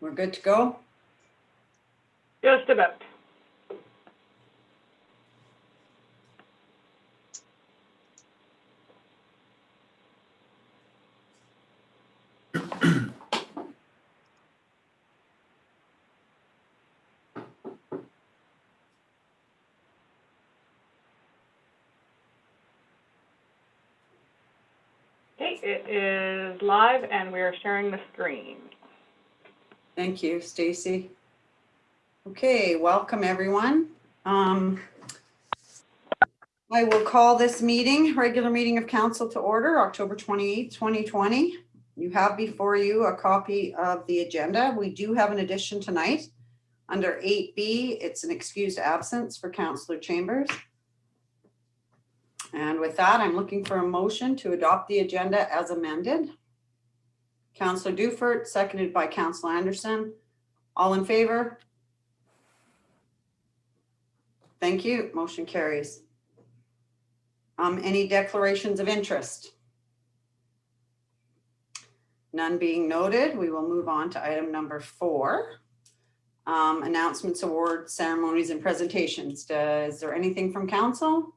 We're good to go? Just about. Okay, it is live and we are sharing the screen. Thank you, Stacy. Okay, welcome everyone. I will call this regular meeting of council to order, October 28th, 2020. You have before you a copy of the agenda. We do have an addition tonight. Under 8B, it's an excused absence for Councillor Chambers. And with that, I'm looking for a motion to adopt the agenda as amended. Councillor Dufert, seconded by Councillor Anderson. All in favor? Thank you. Motion carries. Any declarations of interest? None being noted, we will move on to item number 4. Announcements, awards, ceremonies, and presentations. Is there anything from council?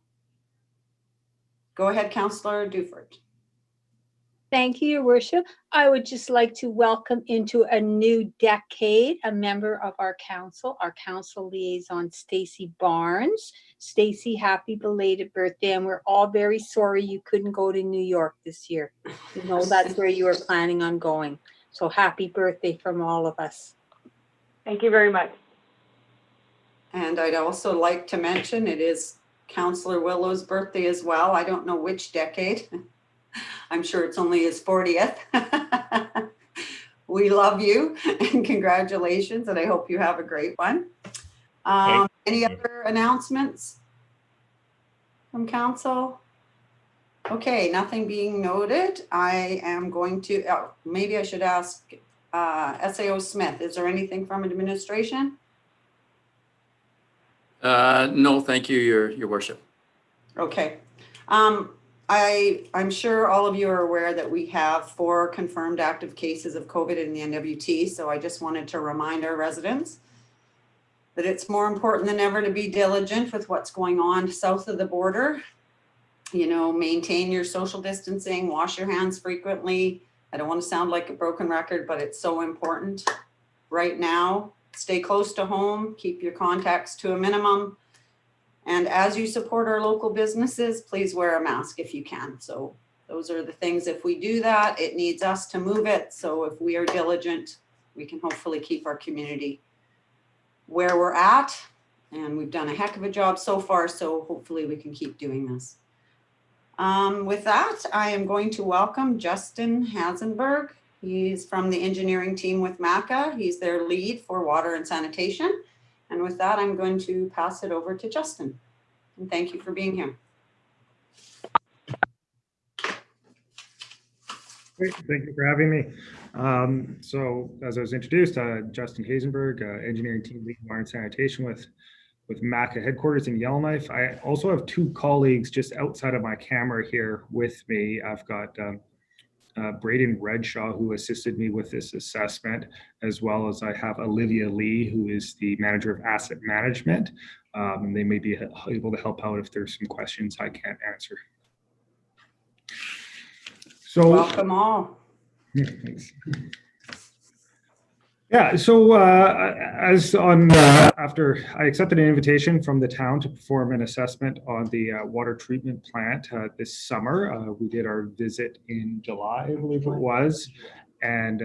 Go ahead, Councillor Dufert. Thank you, Your Worship. I would just like to welcome into a new decade a member of our council liaison, Stacy Barnes. Stacy, happy belated birthday, and we're all very sorry you couldn't go to New York this year. You know that's where you were planning on going. So happy birthday from all of us. Thank you very much. And I'd also like to mention it is Councillor Willow's birthday as well. I don't know which decade. I'm sure it's only his 40th. We love you and congratulations, and I hope you have a great one. Any other announcements from council? Okay, nothing being noted. I am going to, maybe I should ask SAO Smith, is there anything from administration? No, thank you, Your Worship. Okay. I'm sure all of you are aware that we have 4 confirmed active cases of COVID in the NWT. So I just wanted to remind our residents that it's more important than ever to be diligent with what's going on south of the border. You know, maintain your social distancing, wash your hands frequently. I don't want to sound like a broken record, but it's so important right now. Stay close to home, keep your contacts to a minimum. And as you support our local businesses, please wear a mask if you can. So those are the things. If we do that, it needs us to move it. So if we are diligent, we can hopefully keep our community where we're at. And we've done a heck of a job so far. So hopefully we can keep doing this. With that, I am going to welcome Justin Hasenberg. He's from the engineering team with MACA. He's their lead for water and sanitation. And with that, I'm going to pass it over to Justin. And thank you for being here. Great, thank you for having me. So as I was introduced, Justin Hasenberg, engineering team lead water and sanitation with MACA headquarters in Yellowknife. I also have 2 colleagues just outside of my camera here with me. I've got Braden Redshaw, who assisted me with this assessment, as well as I have Olivia Lee, who is the manager of asset management. And they may be able to help out if there's some questions I can't answer. So welcome all. Yeah, thanks. Yeah, so after I accepted an invitation from the town to perform an assessment on the water treatment plant this summer. We did our visit in July, I believe it was, and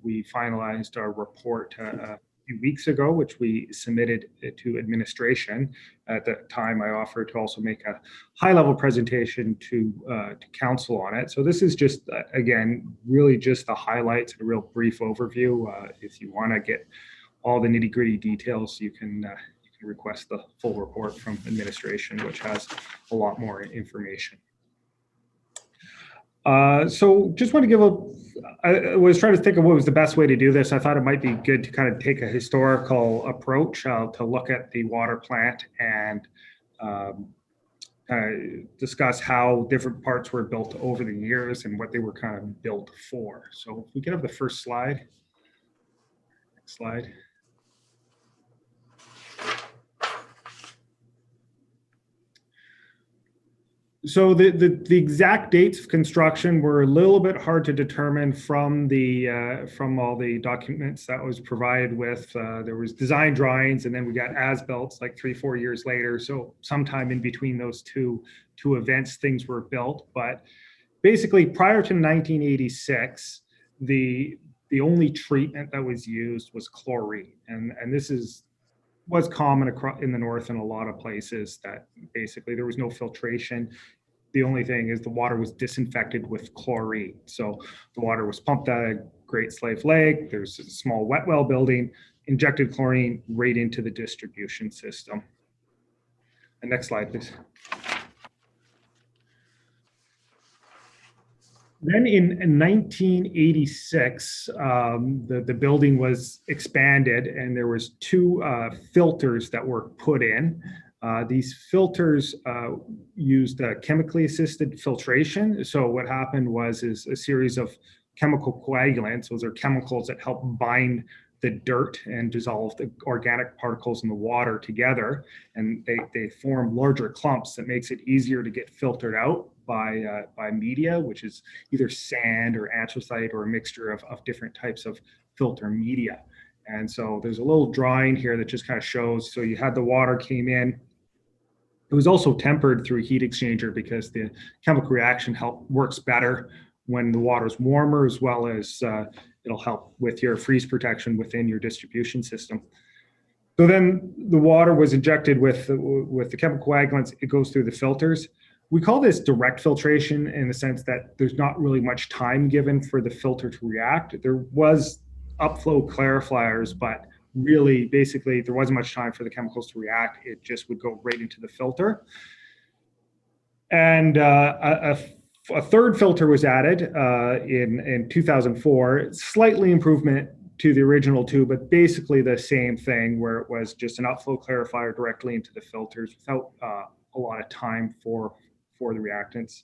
we finalized our report a few weeks ago, which we submitted to administration. At that time, I offered to also make a high-level presentation to council on it. So this is just, again, really just the highlights and a real brief overview. If you want to get all the nitty-gritty details, you can request the full report from administration, which has a lot more information. So just want to give I was trying to think of what was the best way to do this. I thought it might be good to kind of take a historical approach to look at the water plant and discuss how different parts were built over the years and what they were kind of built for. So if we could have the first slide. Slide. So the exact dates of construction were a little bit hard to determine from from all the documents that was provided with. There was design drawings, and then we got as-built like 3-4 years later. So sometime in between those two events, things were built. But basically, prior to 1986, the only treatment that was used was chlorine, and this was common across in the north in a lot of places, that basically there was no filtration. The only thing is the water was disinfected with chlorine. So the water was pumped out of Great Slave Lake. There's a small wet well building, injected chlorine right into the distribution system. And next slide, please. Then in 1986, the building was expanded, and there was 2 filters that were put in. These filters used chemically assisted filtration. So what happened was a series of chemical coagulants. Those are chemicals that help bind the dirt and dissolve the organic particles in the water together, and they form larger clumps that makes it easier to get filtered out by media, which is either sand or anthracite or a mixture of different types of filter media. And so there's a little drawing here that just kind of shows. So you had the water came in. It was also tempered through a heat exchanger because the chemical reaction works better when the water is warmer, as well as it'll help with your freeze protection within your distribution system. So then the water was injected with the chemical coagulants. It goes through the filters. We call this direct filtration in the sense that there's not really much time given for the filter to react. There was upflow clarifiers, but really, basically, there wasn't much time for the chemicals to react. It just would go right into the filter. And a third filter was added in 2004, slightly improvement to the original 2, but basically the same thing, where it was just an outflow clarifier directly into the filters without a lot of time for the reactants.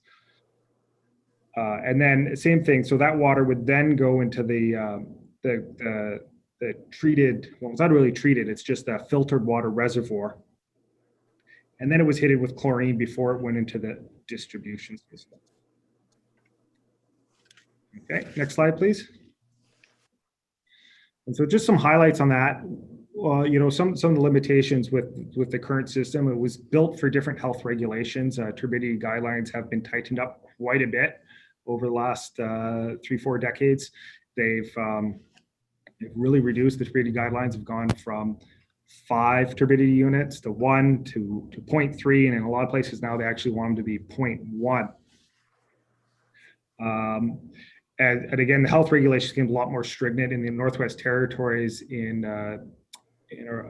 And then same thing, so that water would then go into the treated, well, it's not really treated, it's just a filtered water reservoir. And then it was hit with chlorine before it went into the distribution system. Okay, next slide, please. And so just some highlights on that. You know, some of the limitations with the current system. It was built for different health regulations. Turbidity guidelines have been tightened up quite a bit over the last 3-4 decades. They've really reduced. The turbidity guidelines have gone from 5 turbidity units to 1 to 0.3, and in a lot of places now they actually want them to be 0.1. And again, the health regulations became a lot more stringent in the Northwest Territories.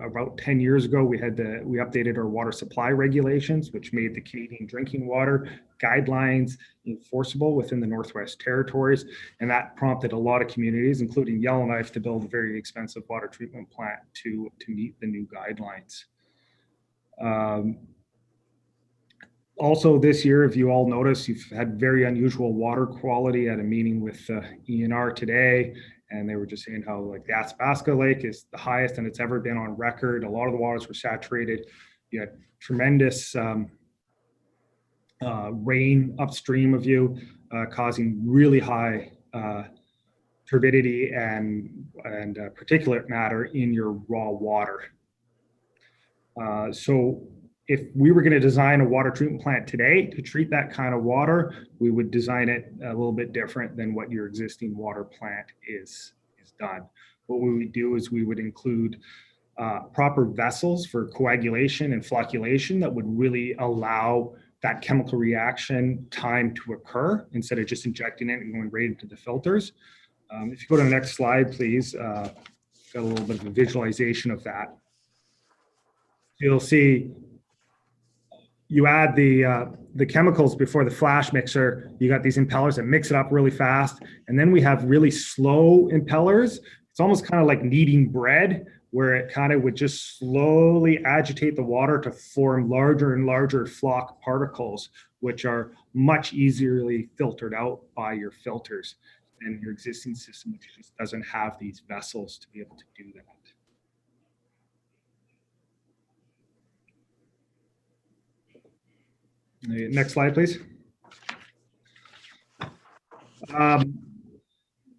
About 10 years ago, we updated our water supply regulations, which made the Canadian drinking water guidelines enforceable within the Northwest Territories. And that prompted a lot of communities, including Yellowknife, to build a very expensive water treatment plant to meet the new guidelines. Also this year, if you all notice, you've had very unusual water quality at a meeting with ENR today. And they were just saying how like the Athabasca Lake is the highest and it's ever been on record. A lot of the waters were saturated. You had tremendous rain upstream of you, causing really high turbidity and particulate matter in your raw water. So if we were going to design a water treatment plant today to treat that kind of water, we would design it a little bit different than what your existing water plant is done. What we would do is we would include proper vessels for coagulation and flocculation that would really allow that chemical reaction time to occur instead of just injecting it and going right into the filters. If you go to the next slide, please, got a little bit of a visualization of that. You'll see you add the chemicals before the flash mixer. You got these impellers that mix it up really fast. And then we have really slow impellers. It's almost kind of like kneading bread, where it kind of would just slowly agitate the water to form larger and larger flock particles, which are much easily filtered out by your filters. than your existing system, which just doesn't have these vessels to be able to do that. Next slide, please.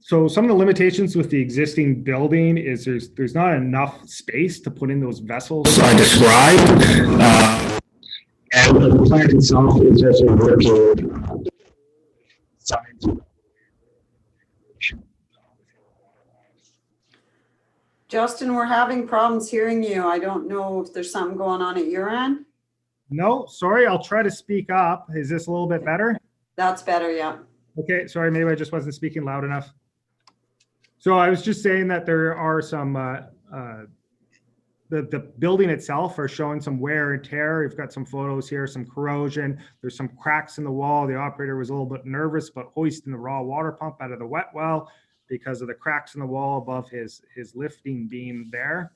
So some of the limitations with the existing building is there's not enough space to put in those vessels I described. And the plant itself is just a working science. Justin, we're having problems hearing you. I don't know if there's something going on at your end. No, sorry, I'll try to speak up. Is this a little bit better? That's better, yeah. Okay, sorry, maybe I just wasn't speaking loud enough. So I was just saying that there are some, the building itself are showing some wear and tear. We've got some photos here, some corrosion. There's some cracks in the wall. The operator was a little bit nervous about hoisting the raw water pump out of the wet well because of the cracks in the wall above his lifting beam there.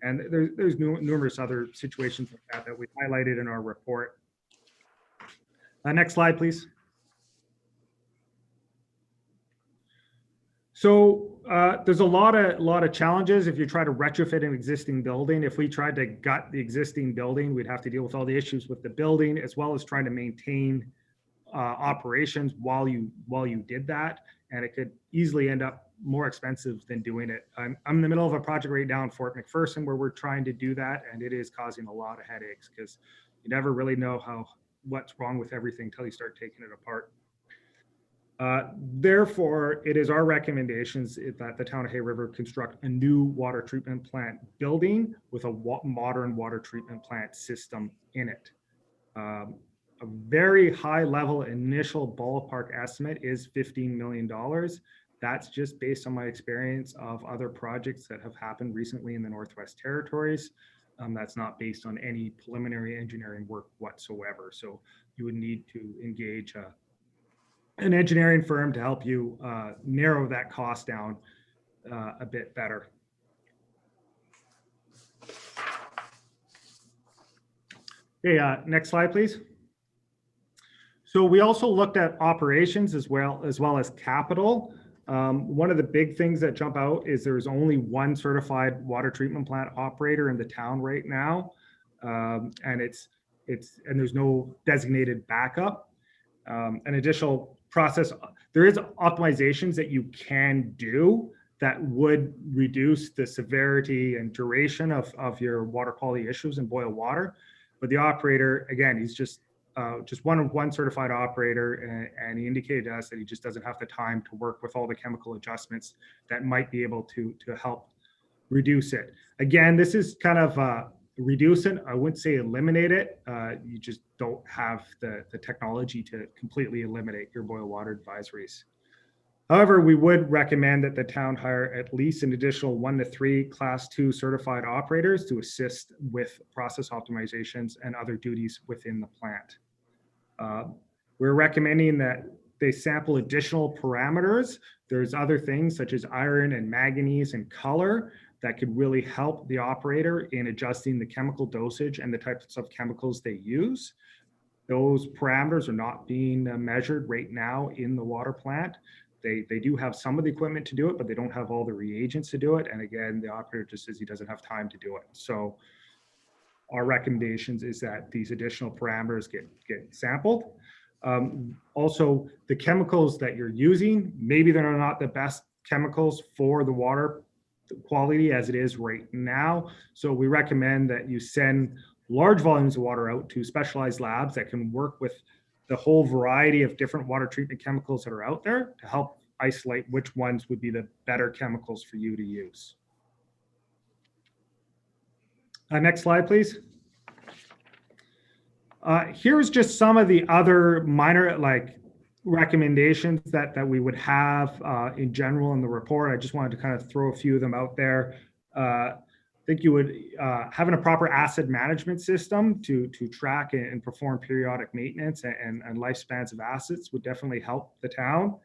And there's numerous other situations like that we've highlighted in our report. Next slide, please. So there's a lot of challenges if you try to retrofit an existing building. If we tried to gut the existing building, we'd have to deal with all the issues with the building, as well as trying to maintain operations while you did that, and it could easily end up more expensive than doing it. I'm in the middle of a project right now in Fort McPherson where we're trying to do that, and it is causing a lot of headaches because you never really know what's wrong with everything until you start taking it apart. Therefore, it is our recommendations that the town of Hay River construct a new water treatment plant building with a modern water treatment plant system in it. A very high level initial ballpark estimate is $15 million. That's just based on my experience of other projects that have happened recently in the Northwest Territories. That's not based on any preliminary engineering work whatsoever. So you would need to engage an engineering firm to help you narrow that cost down a bit better. Okay, next slide, please. So we also looked at operations as well as capital. One of the big things that jump out is there's only one certified water treatment plant operator in the town right now, and there's no designated backup. An additional process, there is optimizations that you can do that would reduce the severity and duration of your water quality issues in boil water. But the operator, again, he's just one certified operator, and he indicated to us that he just doesn't have the time to work with all the chemical adjustments that might be able to help reduce it. Again, this is kind of reduce it. I wouldn't say eliminate it. You just don't have the technology to completely eliminate your boil water advisories. However, we would recommend that the town hire at least an additional 1 to 3 Class 2 certified operators to assist with process optimizations and other duties within the plant. We're recommending that they sample additional parameters. There's other things such as iron and manganese and color that could really help the operator in adjusting the chemical dosage and the types of chemicals they use. Those parameters are not being measured right now in the water plant. They do have some of the equipment to do it, but they don't have all the reagents to do it. And again, the operator just says he doesn't have time to do it. So our recommendations is that these additional parameters get sampled. Also, the chemicals that you're using, maybe they're not the best chemicals for the water quality as it is right now. So we recommend that you send large volumes of water out to specialized labs that can work with the whole variety of different water treatment chemicals that are out there to help isolate which ones would be the better chemicals for you to use. Next slide, please. Here's just some of the other minor recommendations that we would have in general in the report. I just wanted to kind of throw a few of them out there. I think you would having a proper asset management system to track and perform periodic maintenance and lifespans of assets would definitely help the town.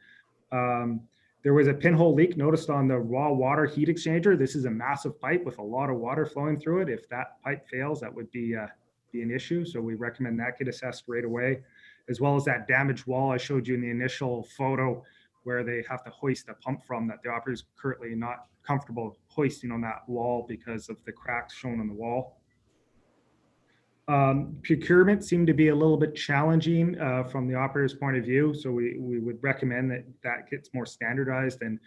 There was a pinhole leak noticed on the raw water heat exchanger. This is a massive pipe with a lot of water flowing through it. If that pipe fails, that would be an issue. So we recommend that get assessed right away, as well as that damaged wall I showed you in the initial photo. where they have to hoist a pump from that the operator is currently not comfortable hoisting on that wall because of the cracks shown on the wall. Procurement seemed to be a little bit challenging from the operator's point of view. So we would recommend that gets more standardized and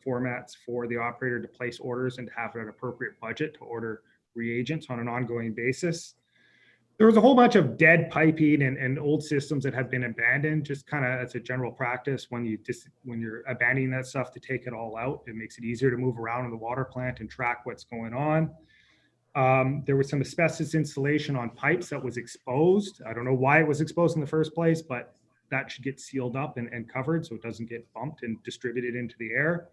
formats for the operator to place orders and to have an appropriate budget to order reagents on an ongoing basis. There was a whole bunch of dead piping and old systems that have been abandoned, just kind of as a general practice. When you're abandoning that stuff to take it all out, it makes it easier to move around in the water plant and track what's going on. There was some asbestos insulation on pipes that was exposed. I don't know why it was exposed in the first place, but that should get sealed up and covered so it doesn't get bumped and distributed into the air.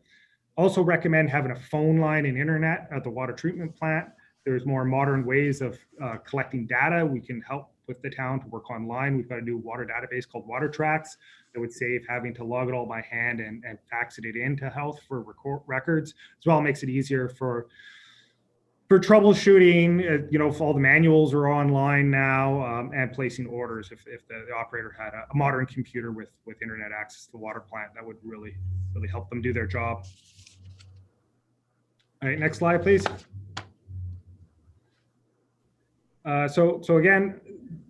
Also recommend having a phone line and internet at the water treatment plant. There's more modern ways of collecting data. We can help with the town to work online. We've got a new water database called WaterTracks that would save having to log it all by hand and fax it into health for records. As well, it makes it easier for troubleshooting. If all the manuals are online now, and placing orders. If the operator had a modern computer with internet access to the water plant, that would really help them do their job. All right, next slide, please. So again,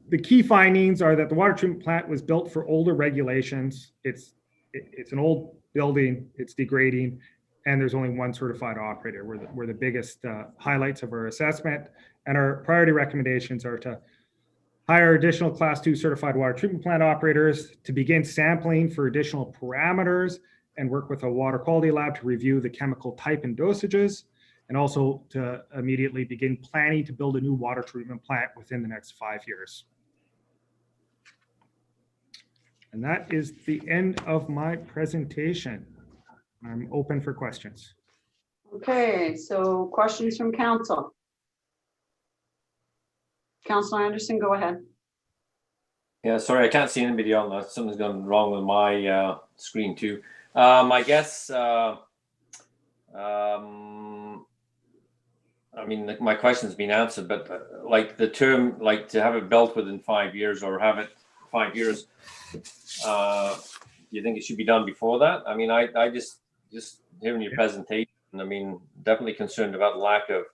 the key findings are that the water treatment plant was built for older regulations. It's an old building, it's degrading, and there's only one certified operator. Were the biggest highlights of our assessment. And our priority recommendations are to hire additional Class 2 certified water treatment plant operators, to begin sampling for additional parameters, and work with a water quality lab to review the chemical type and dosages, and also to immediately begin planning to build a new water treatment plant within the next 5 years. And that is the end of my presentation. I'm open for questions. Okay, so questions from council. Councilor Anderson, go ahead. Yeah, sorry, I can't see anybody on that. Something's gone wrong with my screen too. I guess, I mean, my question's been answered, but like the term, like to have it built within 5 years or have it 5 years, do you think it should be done before that? I mean, I just hearing your presentation, I mean, definitely concerned about lack of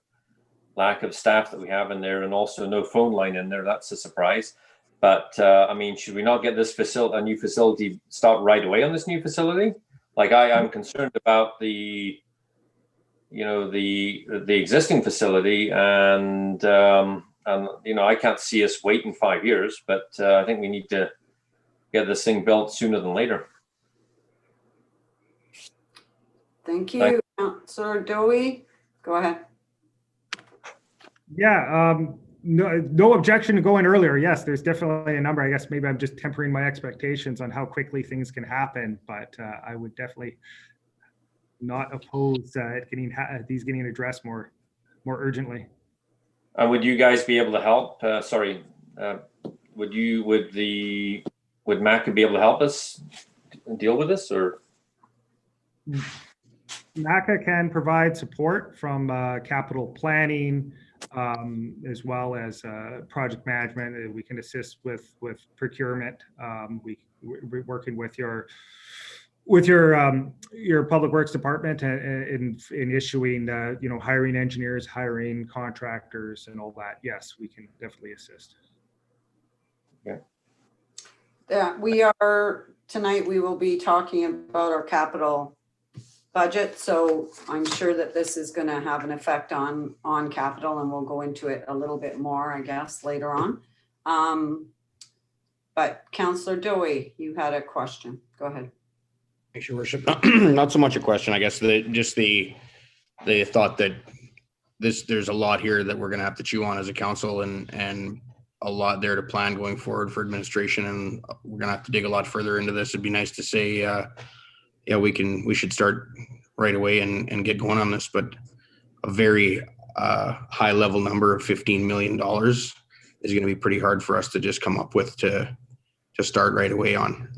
staff that we have in there, and also no phone line in there. That's a surprise. But I mean, should we not get this a new facility start right away on this new facility? Like I'm concerned about the existing facility, and I can't see us waiting 5 years, but I think we need to get this thing built sooner than later. Thank you. Councilor Dowie, go ahead. Yeah, no objection to going earlier. Yes, there's definitely a number. I guess maybe I'm just tempering my expectations on how quickly things can happen, but I would definitely not oppose these getting addressed more urgently. Would you guys be able to help? Would MACA be able to help us deal with this, or? MACA can provide support from capital planning, as well as project management. We can assist with procurement. We're working with your public works department in issuing, hiring engineers, hiring contractors, and all that. Yes, we can definitely assist. Yeah. Tonight we will be talking about our capital budget. So I'm sure that this is going to have an effect on capital, and we'll go into it a little bit more, I guess, later on. But Councillor Dowie, you had a question. Go ahead. Thanks, Your Worship. Not so much a question, I guess. The thought that there's a lot here that we're going to have to chew on as a council, and a lot there to plan going forward for administration, and we're going to have to dig a lot further into this. It'd be nice to say, yeah, we should start right away and get going on this, but a very high level number of $15 million is going to be pretty hard for us to just come up with to start right away on.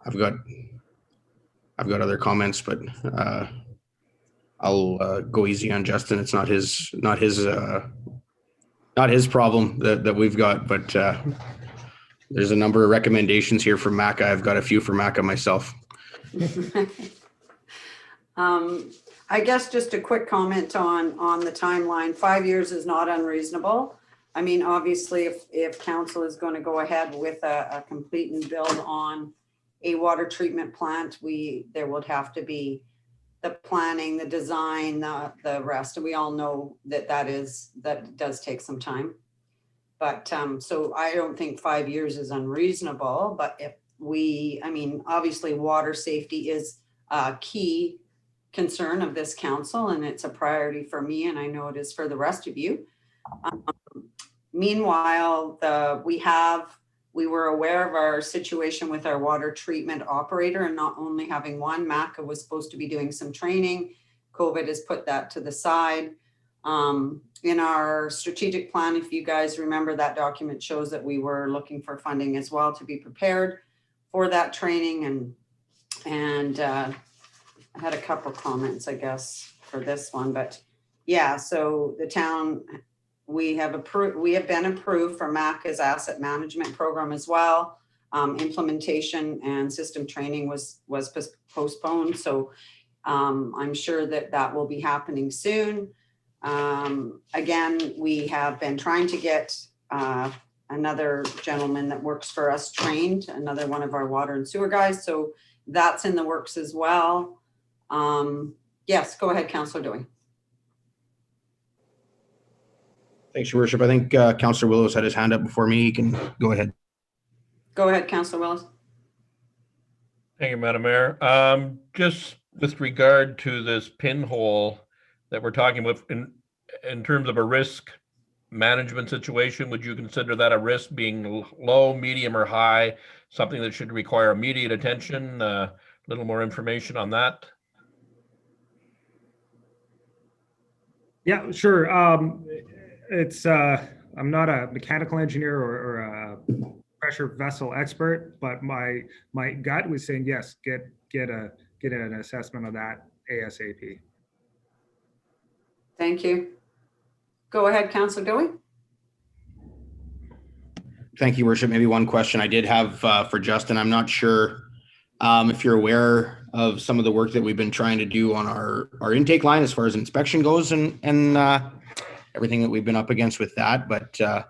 I've got other comments, but I'll go easy on Justin. It's not his problem that we've got, but There's a number of recommendations here from MACA. I've got a few for MACA myself. I guess just a quick comment on the timeline. 5 years is not unreasonable. I mean, obviously, if council is going to go ahead with a complete new build on a water treatment plant, there would have to be the planning, the design, the rest. And we all know that does take some time. But so I don't think 5 years is unreasonable, but obviously water safety is a key concern of this council, and it's a priority for me, and I know it is for the rest of you. Meanwhile, we were aware of our situation with our water treatment operator, and not only having one. MACA was supposed to be doing some training. COVID has put that to the side. In our strategic plan, if you guys remember, that document shows that we were looking for funding as well to be prepared for that training. And I had a couple comments, I guess, for this one, but yeah, so the town, we have been approved for MACA's asset management program as well. Implementation and system training was postponed. So I'm sure that will be happening soon. Again, we have been trying to get another gentleman that works for us trained, another one of our water and sewer guys. So that's in the works as well. Yes, go ahead, Councillor Dewey. Thanks, Your Worship. I think Councillor Willows had his hand up before me. He can go ahead. Go ahead, Councillor Willis. Thank you, Madam Mayor. Just with regard to this pinhole that we're talking about in terms of a risk management situation, would you consider that a risk being low, medium, or high, something that should require immediate attention? A little more information on that. Yeah, sure. It's I'm not a mechanical engineer or a pressure vessel expert, but my gut was saying yes, get an assessment of that ASAP. Thank you. Go ahead, Councillor Dewey. Thank you, Worship. Maybe one question I did have for Justin. I'm not sure if you're aware of some of the work that we've been trying to do on our intake line as far as inspection goes and everything that we've been up against with that. But I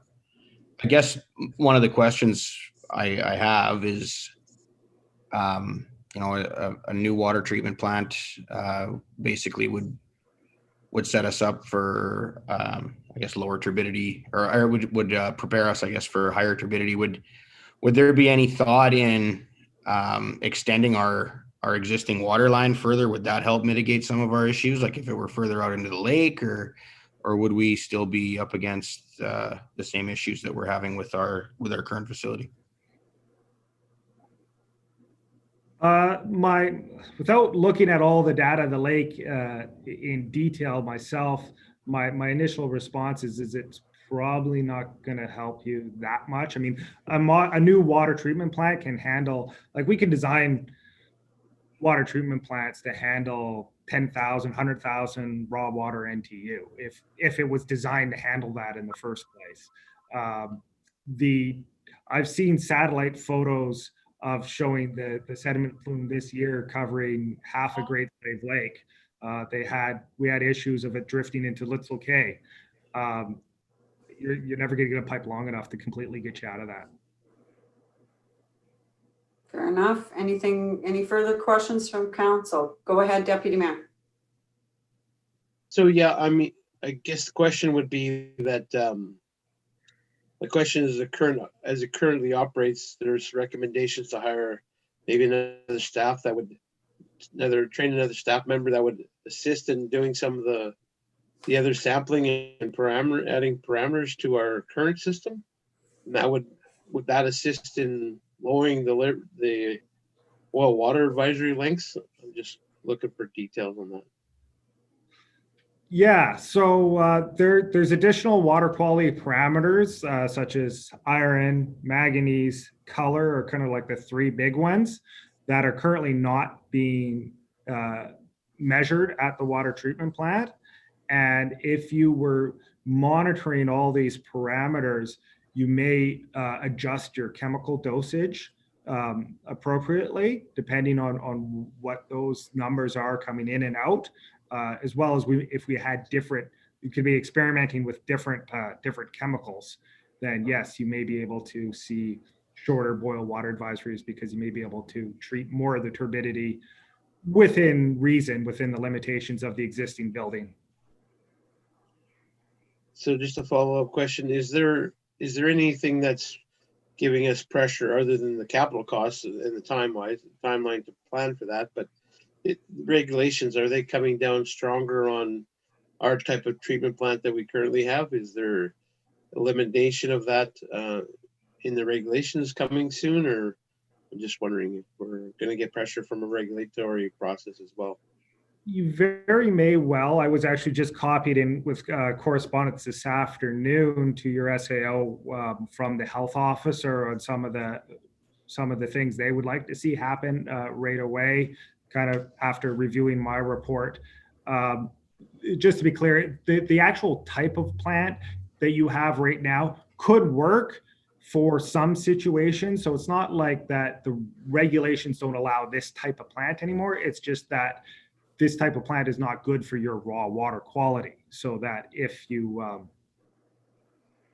guess one of the questions I have is, a new water treatment plant basically would set us up for, I guess, lower turbidity, or would prepare us, I guess, for higher turbidity. Would there be any thought in extending our existing water line further? Would that help mitigate some of our issues, like if it were further out into the lake, or would we still be up against the same issues that we're having with our current facility? Without looking at all the data of the lake in detail myself, my initial response is it's probably not going to help you that much. I mean, a new water treatment plant can handle, like, we can design water treatment plants to handle 10,000, 100,000 raw water NTU if it was designed to handle that in the first place. I've seen satellite photos of showing the sediment plume this year covering half a Great Slave Lake. We had issues of it drifting into Litzel Cay. You're never going to get a pipe long enough to completely get you out of that. Fair enough. Any further questions from council? Go ahead, Deputy Mayor. So yeah, I mean, I guess the question would be that the question is, as it currently operates, there's recommendations to hire maybe another staff that would train another staff member that would assist in doing some of the other sampling and adding parameters to our current system. And that would that assist in lowering the oil water advisory lengths? I'm just looking for details on that. Yeah, so there's additional water quality parameters such as iron, manganese, color are kind of like the three big ones that are currently not being measured at the water treatment plant. And if you were monitoring all these parameters, you may adjust your chemical dosage appropriately, depending on what those numbers are coming in and out, as well as if we had different, you could be experimenting with different chemicals, then yes, you may be able to see shorter boil water advisories because you may be able to treat more of the turbidity within reason, within the limitations of the existing building. So just a follow-up question, is there anything that's giving us pressure other than the capital costs and the timeline to plan for that? But regulations, are they coming down stronger on our type of treatment plant that we currently have? Is there elimination of that in the regulations coming soon, or I'm just wondering if we're going to get pressure from a regulatory process as well? You very may well. I was actually just copied in with correspondence this afternoon to your SAO from the health officer on some of the things they would like to see happen right away, kind of after reviewing my report. Just to be clear, the actual type of plant that you have right now could work for some situations. So it's not like that the regulations don't allow this type of plant anymore. It's just that this type of plant is not good for your raw water quality. So that if you,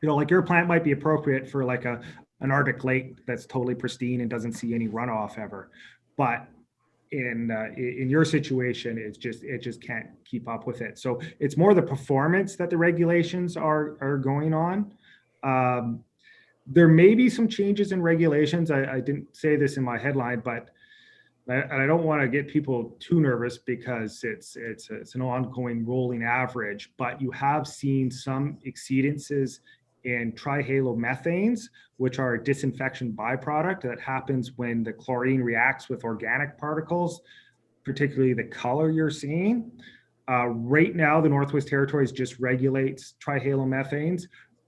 like your plant might be appropriate for like an Arctic lake that's totally pristine and doesn't see any runoff ever. But in your situation, it just can't keep up with it. So it's more the performance that the regulations are going on. There may be some changes in regulations. I didn't say this in my headline, but I don't want to get people too nervous because it's an ongoing rolling average, but you have seen some exceedances in trihalomethanes, which are a disinfection byproduct that happens when the chlorine reacts with organic particles, particularly the color you're seeing. Right now, the Northwest Territories just regulates trihalomethanes,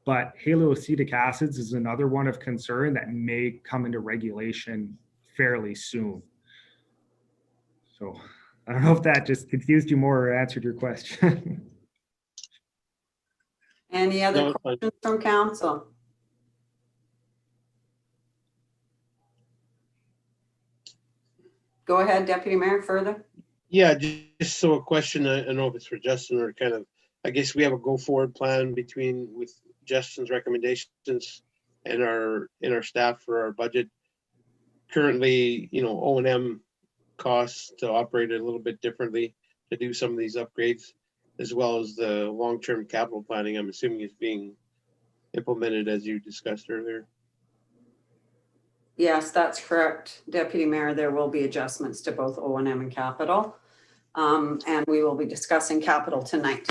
but haloacetic acids is another one of concern that may come into regulation fairly soon. So I don't know if that just confused you more or answered your question. Any other No, questions from council? Go ahead, Deputy Mayor, further. Yeah, just so a question, I don't know if it's for Justin or kind of, I guess we have a go forward plan with Justin's recommendations and our staff for our budget. Currently, O&M costs to operate it a little bit differently to do some of these upgrades, as well as the long-term capital planning, I'm assuming is being implemented as you discussed earlier. Yes, that's correct, Deputy Mayor. There will be adjustments to both O&M and capital. And we will be discussing capital tonight.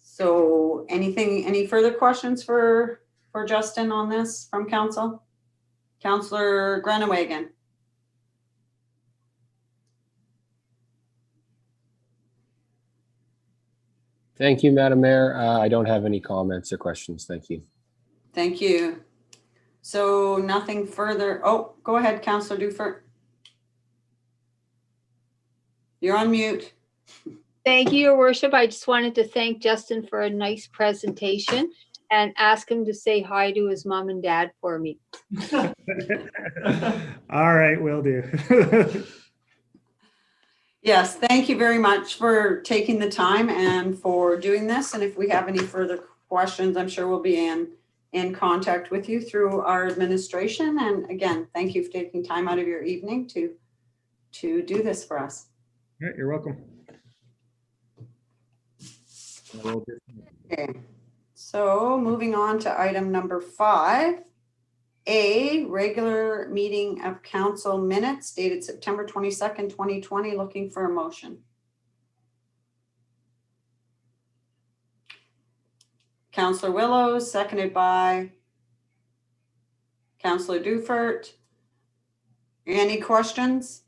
So any further questions for Justin on this from council? Councillor Groenewegen. Thank you, Madam Mayor. I don't have any comments or questions. Thank you. Thank you. So nothing further. Oh, go ahead, Councillor Dufert. You're on mute. Thank you, Your Worship. I just wanted to thank Justin for a nice presentation and ask him to say hi to his mom and dad for me. All right, will do. Yes, thank you very much for taking the time and for doing this. And if we have any further questions, I'm sure we'll be in contact with you through our administration. And again, thank you for taking time out of your evening to do this for us. Yeah, you're welcome. Okay, so moving on to item number 5. A regular meeting of council minutes dated September 22nd, 2020, looking for a motion. Councillor Willows, seconded by Councillor Dufert. Any questions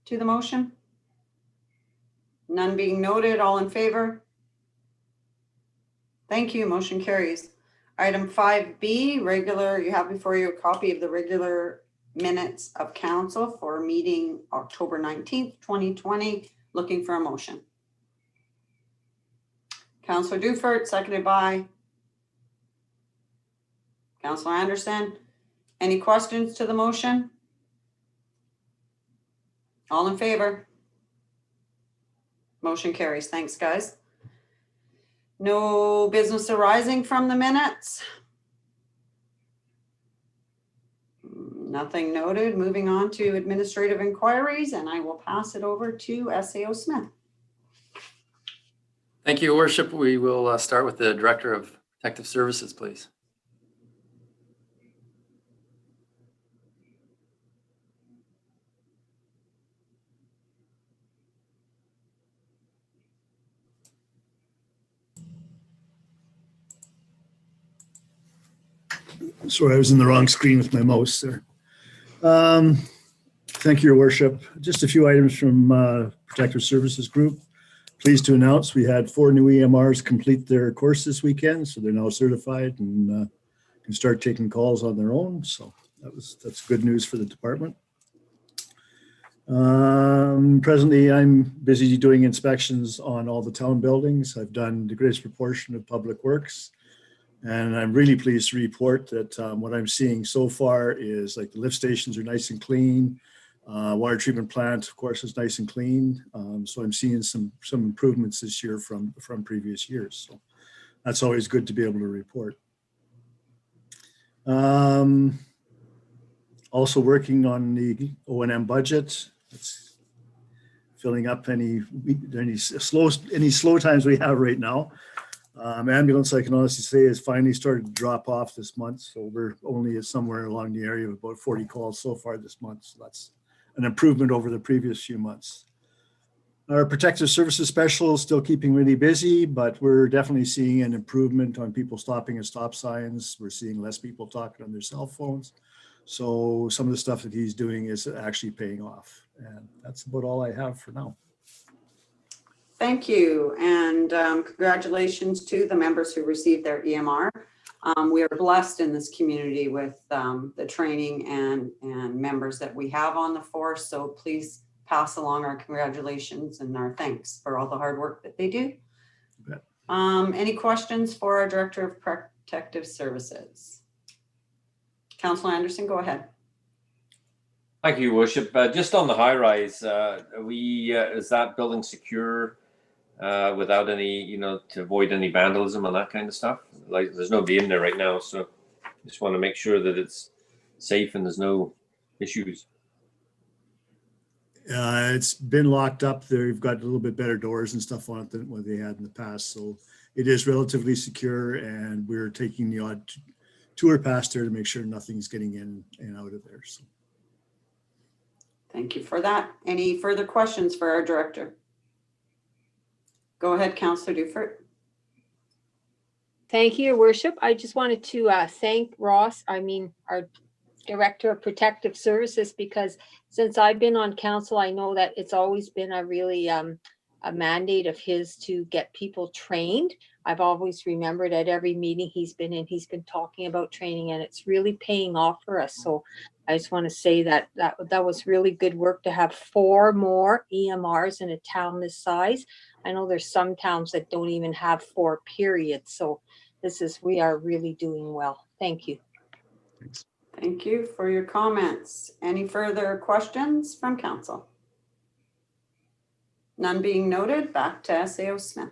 to the motion? None being noted, all in favor? Thank you, motion carries. Item 5B, regular, you have before you a copy of the regular minutes of council for meeting October 19th, 2020, looking for a motion. Councillor Dufert, seconded by Councillor Anderson, any questions to the motion? All in favor? Motion carries. Thanks, guys. No business arising from the minutes? Nothing noted. Moving on to administrative inquiries, and I will pass it over to SAO Smith. Thank you, Your Worship. We will start with the Director of Protective Services, please. Sorry, I was in the wrong screen with my mouse there. Thank you, Your Worship. Just a few items from Protective Services Group. Pleased to announce we had 4 new EMRs complete their course this weekend, so they're now certified and can start taking calls on their own. So that's good news for the department. Presently, I'm busy doing inspections on all the town buildings. I've done the greatest proportion of public works. And I'm really pleased to report that what I'm seeing so far is like the lift stations are nice and clean. Water treatment plant, of course, is nice and clean. So I'm seeing some improvements this year from previous years. So that's always good to be able to report. Also working on the O&M budget. It's filling up any slow times we have right now. Ambulance, I can honestly say, has finally started to drop off this month. So we're only somewhere along the area of about 40 calls so far this month. So that's an improvement over the previous few months. Our protective services specialists still keeping really busy, but we're definitely seeing an improvement on people stopping at stop signs. We're seeing less people talking on their cell phones. So some of the stuff that he's doing is actually paying off. And that's about all I have for now. Thank you, and congratulations to the members who received their EMR. We are blessed in this community with the training and members that we have on the force, so please pass along our congratulations and our thanks for all the hard work that they do. Any questions for our Director of Protective Services? Councillor Anderson, go ahead. Thank you, Your Worship. Just on the high rise, is that building secure without any, to avoid any vandalism and that kind of stuff? Like, there's nobody in there right now, so just want to make sure that it's safe and there's no issues. It's been locked up. They've got a little bit better doors and stuff on it than what they had in the past. So it is relatively secure, and we're taking the odd tour past there to make sure nothing's getting in and out of there. So. Thank you for that. Any further questions for our director? Go ahead, Councillor Dufert. Thank you, Your Worship. I just wanted to thank Ross, our Director of Protective Services, because since I've been on council, I know that it's always been a really a mandate of his to get people trained. I've always remembered at every meeting he's been in, he's been talking about training, and it's really paying off for us. So I just want to say that was really good work to have 4 more EMRs in a town this size. I know there's some towns that don't even have 4 periods. So we are really doing well. Thank you. Thanks. Thank you for your comments. Any further questions from council? None being noted, back to SAO Smith.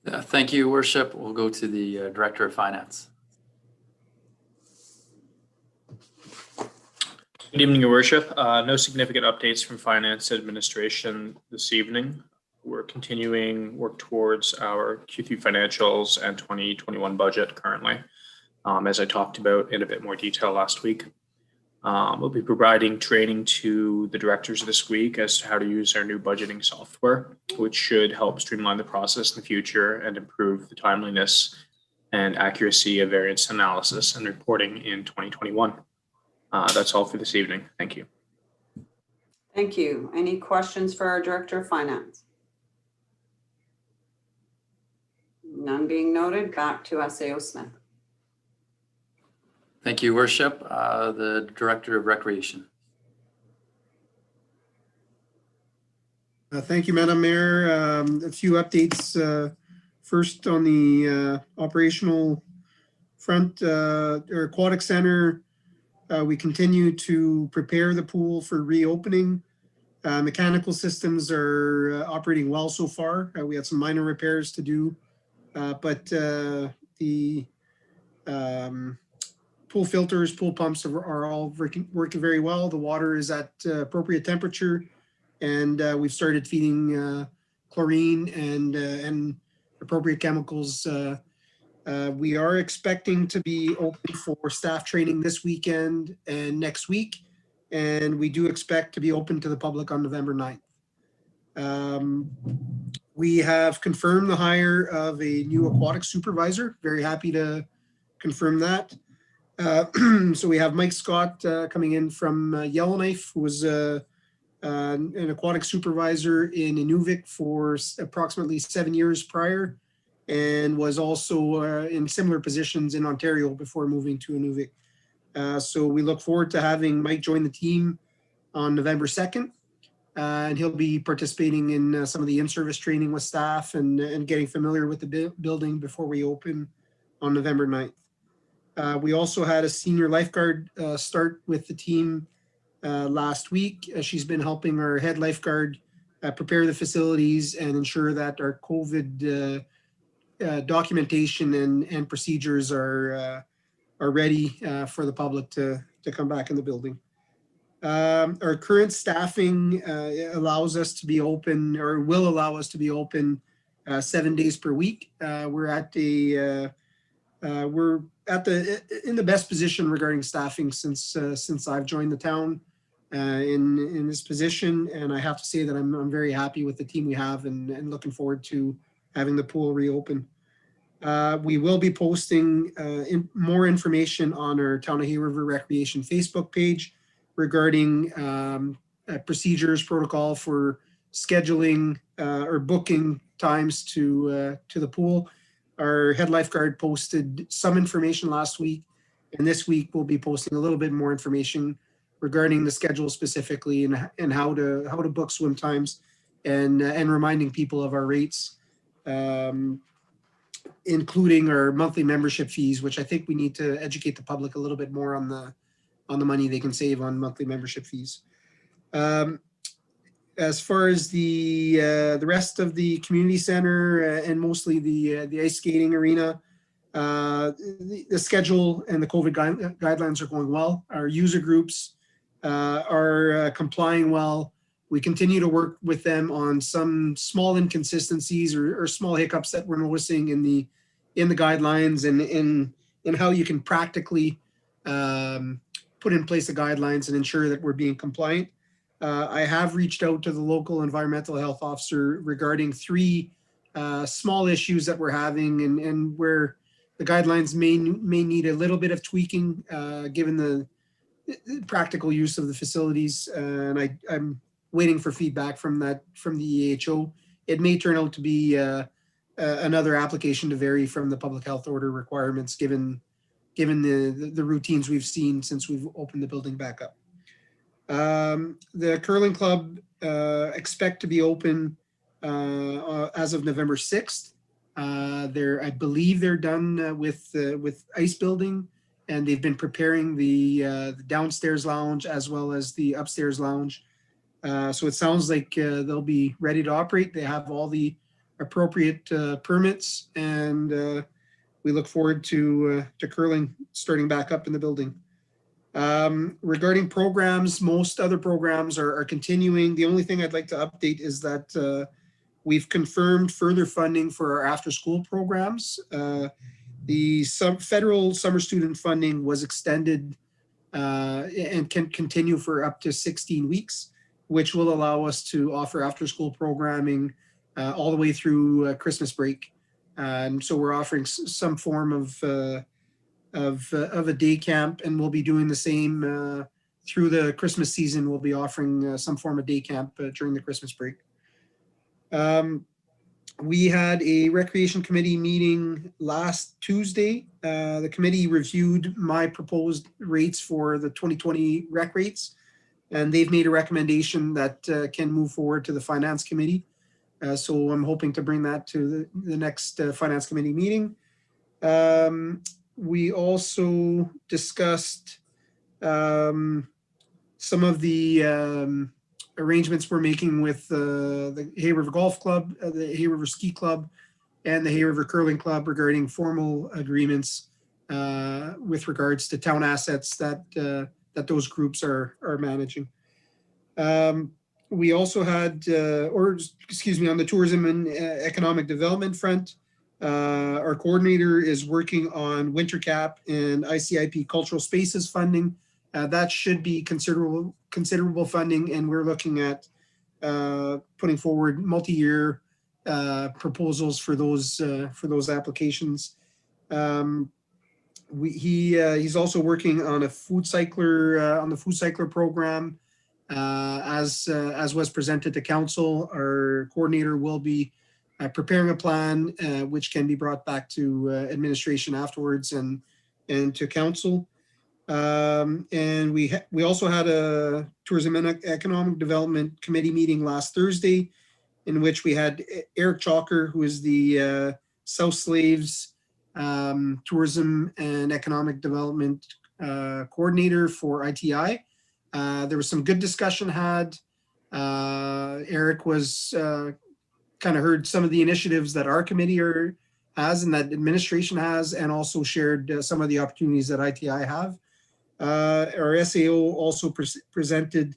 Thank you, Your Worship. We'll go to the Director of Finance. Good evening, Your Worship. No significant updates from Finance Administration this evening. We're continuing work towards our Q3 financials and 2021 budget currently, as I talked about in a bit more detail last week. We'll be providing training to the directors this week as to how to use our new budgeting software, which should help streamline the process in the future and improve the timeliness and accuracy of variance analysis and reporting in 2021. That's all for this evening. Thank you. Thank you. Any questions for our Director of Finance? None being noted, back to SAO Smith. Thank you, Your Worship. The Director of Recreation. Thank you, Madam Mayor. A few updates. First, on the operational front, or aquatic center, we continue to prepare the pool for reopening. Mechanical systems are operating well so far. We had some minor repairs to do, but the pool filters, pool pumps are all working very well. The water is at appropriate temperature, and we've started feeding chlorine and appropriate chemicals. We are expecting to be open for staff training this weekend and next week, and we do expect to be open to the public on November 9th. We have confirmed the hire of a new aquatic supervisor. Very happy to confirm that. So we have Mike Scott coming in from Yellowknife, who was an aquatic supervisor in Inuvik for approximately 7 years prior, and was also in similar positions in Ontario before moving to Inuvik. So we look forward to having Mike join the team on November 2nd. And he'll be participating in some of the in-service training with staff and getting familiar with the building before we open on November 9th. We also had a senior lifeguard start with the team last week. She's been helping our head lifeguard prepare the facilities and ensure that our COVID documentation and procedures are ready for the public to come back in the building. Our current staffing allows us to be open, or will allow us to be open 7 days per week. We're in the best position regarding staffing since I've joined the town in this position, and I have to say that I'm very happy with the team we have and looking forward to having the pool reopen. We will be posting more information on our Town of Hay River Recreation Facebook page regarding procedures, protocol for scheduling or booking times to the pool. Our head lifeguard posted some information last week, and this week we'll be posting a little bit more information regarding the schedule specifically and how to book swim times and reminding people of our rates, including our monthly membership fees, which I think we need to educate the public a little bit more on the money they can save on monthly membership fees. As far as the rest of the community center and mostly the ice skating arena, the schedule and the COVID guidelines are going well. Our user groups are complying well. We continue to work with them on some small inconsistencies or small hiccups that we're noticing in the guidelines and in how you can practically put in place the guidelines and ensure that we're being compliant. I have reached out to the local environmental health officer regarding 3 small issues that we're having and where the guidelines may need a little bit of tweaking given the practical use of the facilities. And I'm waiting for feedback from the EHO. It may turn out to be another application to vary from the public health order requirements given the routines we've seen since we've opened the building back up. The curling club expect to be open as of November 6th. I believe they're done with ice building, and they've been preparing the downstairs lounge as well as the upstairs lounge. So it sounds like they'll be ready to operate. They have all the appropriate permits, and we look forward to curling starting back up in the building. Regarding programs, most other programs are continuing. The only thing I'd like to update is that we've confirmed further funding for our after-school programs. The federal summer student funding was extended and can continue for up to 16 weeks, which will allow us to offer after-school programming all the way through Christmas break. So we're offering some form of a day camp, and we'll be doing the same through the Christmas season. We'll be offering some form of day camp during the Christmas break. We had a recreation committee meeting last Tuesday. The committee reviewed my proposed rates for the 2020 rec rates, and they've made a recommendation that can move forward to the finance committee. So I'm hoping to bring that to the next finance committee meeting. We also discussed some of the arrangements we're making with the Hay River Golf Club, the Hay River Ski Club, and the Hay River Curling Club regarding formal agreements with regards to town assets that those groups are managing. We also had, on the tourism and economic development front, our coordinator is working on Winter Cap and ICIP cultural spaces funding. That should be considerable funding, and we're looking at putting forward multi-year proposals for those applications. He's also working on a food cycler on the food cycler program. As was presented to council, our coordinator will be preparing a plan which can be brought back to administration afterwards and to council. And we also had a tourism and economic development committee meeting last Thursday, in which we had Eric Chalker, who is the South Slaves tourism and economic development coordinator for ITI. There was some good discussion had. Eric was kind of heard some of the initiatives that our committee has and that administration has, and also shared some of the opportunities that ITI have. Our SAO also presented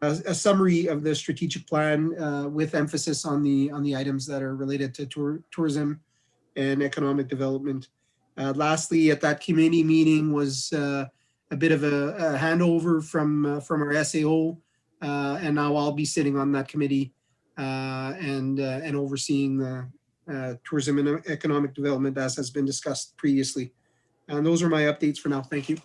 a summary of the strategic plan with emphasis on the items that are related to tourism and economic development. Lastly, at that committee meeting was a bit of a handover from our SAO, and now I'll be sitting on that committee and overseeing the tourism and economic development as has been discussed previously. And those are my updates for now. Thank you.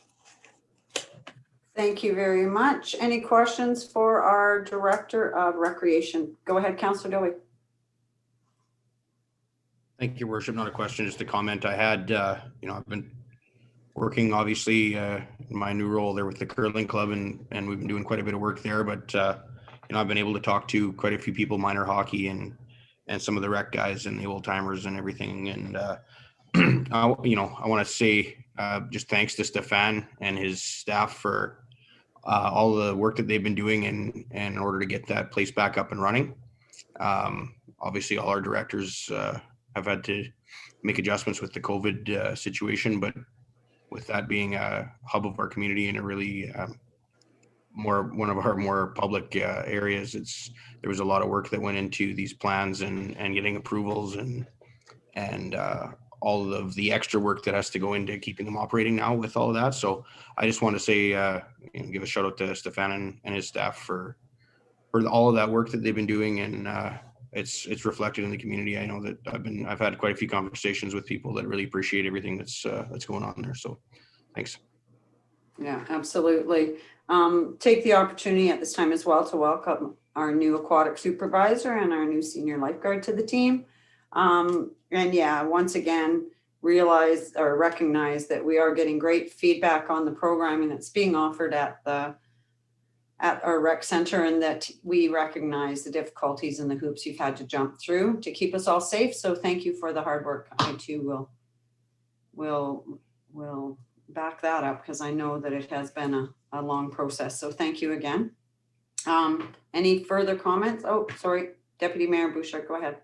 Thank you very much. Any questions for our Director of Recreation? Go ahead, Councillor Dowie. Thank you, Worship. Not a question, just a comment. I had, I've been working obviously in my new role there with the curling club, and we've been doing quite a bit of work there. But I've been able to talk to quite a few people, minor hockey and some of the rec guys and the old timers and everything. And I want to say just thanks to Stefan and his staff for all the work that they've been doing in order to get that place back up and running. Obviously, all our directors have had to make adjustments with the COVID situation, but with that being a hub of our community and a really one of our more public areas, there was a lot of work that went into these plans and getting approvals and all of the extra work that has to go into keeping them operating now with all of that. So I just want to say, give a shout out to Stefan and his staff for all of that work that they've been doing, and it's reflected in the community. I know that I've had quite a few conversations with people that really appreciate everything that's going on there. So thanks. Yeah, absolutely. Take the opportunity at this time as well to welcome our new aquatic supervisor and our new senior lifeguard to the team. And yeah, once again, recognize that we are getting great feedback on the programming that's being offered at our rec center, and that we recognize the difficulties and the hoops you've had to jump through to keep us all safe. So thank you for the hard work. I too will back that up, because I know that it has been a long process. So thank you again. Any further comments? Oh, sorry, Deputy Mayor Bouchard, go ahead.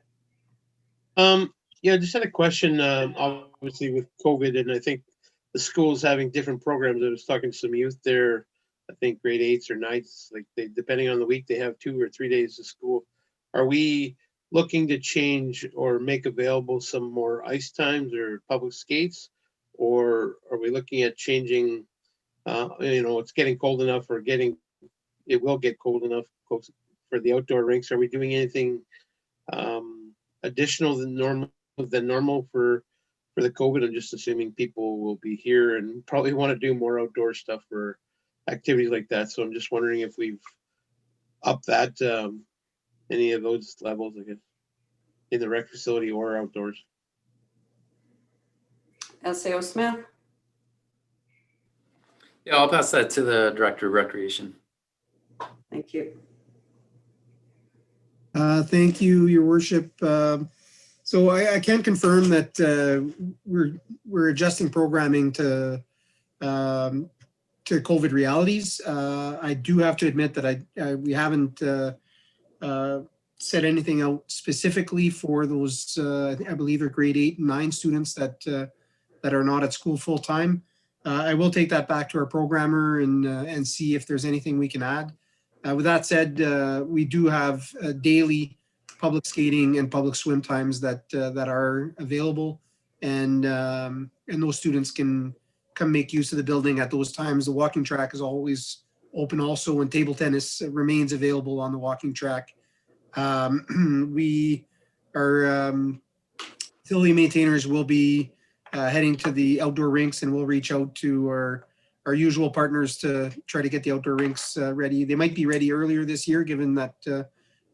Yeah, I just had a question, obviously with COVID, and I think the school's having different programs. I was talking to some youth there, I think grade 8s or 9s, like depending on the week, they have 2 or 3 days of school. Are we looking to change or make available some more ice times or public skates? Or are we looking at changing, it's getting cold enough, or it will get cold enough for the outdoor rinks. Are we doing anything additional than normal for the COVID? I'm just assuming people will be here and probably want to do more outdoor stuff for activities like that. So I'm just wondering if we've upped that, any of those levels, I guess, in the rec facility or outdoors. SAO Smith. Yeah, I'll pass that to the Director of Recreation. Thank you. Thank you, Your Worship. So I can confirm that we're adjusting programming to COVID realities. I do have to admit that we haven't set anything out specifically for those. I believe they're grade 8 and 9 students that are not at school full time. I will take that back to our programmer and see if there's anything we can add. With that said, we do have daily public skating and public swim times that are available, and those students can come make use of the building at those times. The walking track is always open also, and table tennis remains available on the walking track. We our facility maintainers will be heading to the outdoor rinks, and we'll reach out to our usual partners to try to get the outdoor rinks ready. They might be ready earlier this year, given that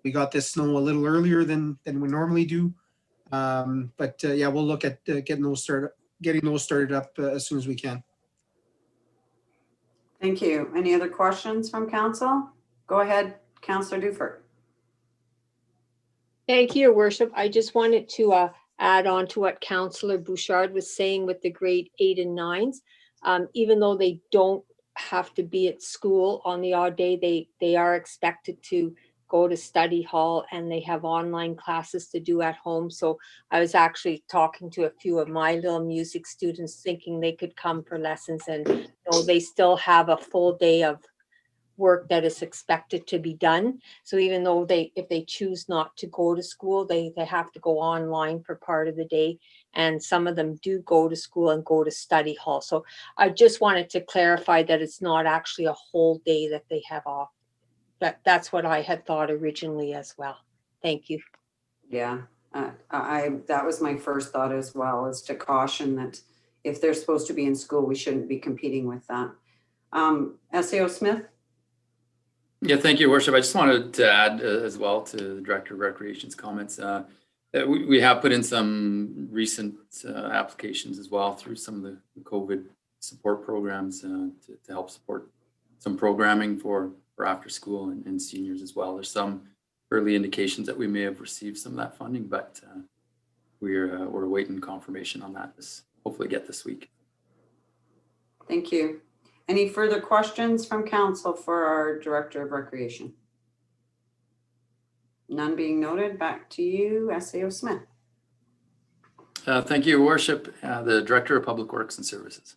we got this snow a little earlier than we normally do. Yeah, we'll look at getting those started up as soon as we can. Thank you. Any other questions from council? Go ahead, Councillor Dufert. Thank you, Your Worship. I just wanted to add on to what Councillor Bouchard was saying with the grade 8 and 9s. Even though they don't have to be at school on the odd day, they are expected to go to study hall, and they have online classes to do at home. So I was actually talking to a few of my little music students, thinking they could come for lessons, and they still have a full day of work that is expected to be done. So even though if they choose not to go to school, they have to go online for part of the day. And some of them do go to school and go to study hall. So I just wanted to clarify that it's not actually a whole day that they have off. That's what I had thought originally as well. Thank you. Yeah, that was my first thought as well, is to caution that if they're supposed to be in school, we shouldn't be competing with that. SAO Smith? Yeah, thank you, Your Worship. I just wanted to add as well to the Director of Recreation's comments that we have put in some recent applications as well through some of the COVID support programs to help support some programming for after school and seniors as well. There's some early indications that we may have received some of that funding, but we're awaiting confirmation on that. Hopefully get this week. Thank you. Any further questions from council for our Director of Recreation? None being noted. Back to you, SAO Smith. Thank you, Your Worship. The Director of Public Works and Services.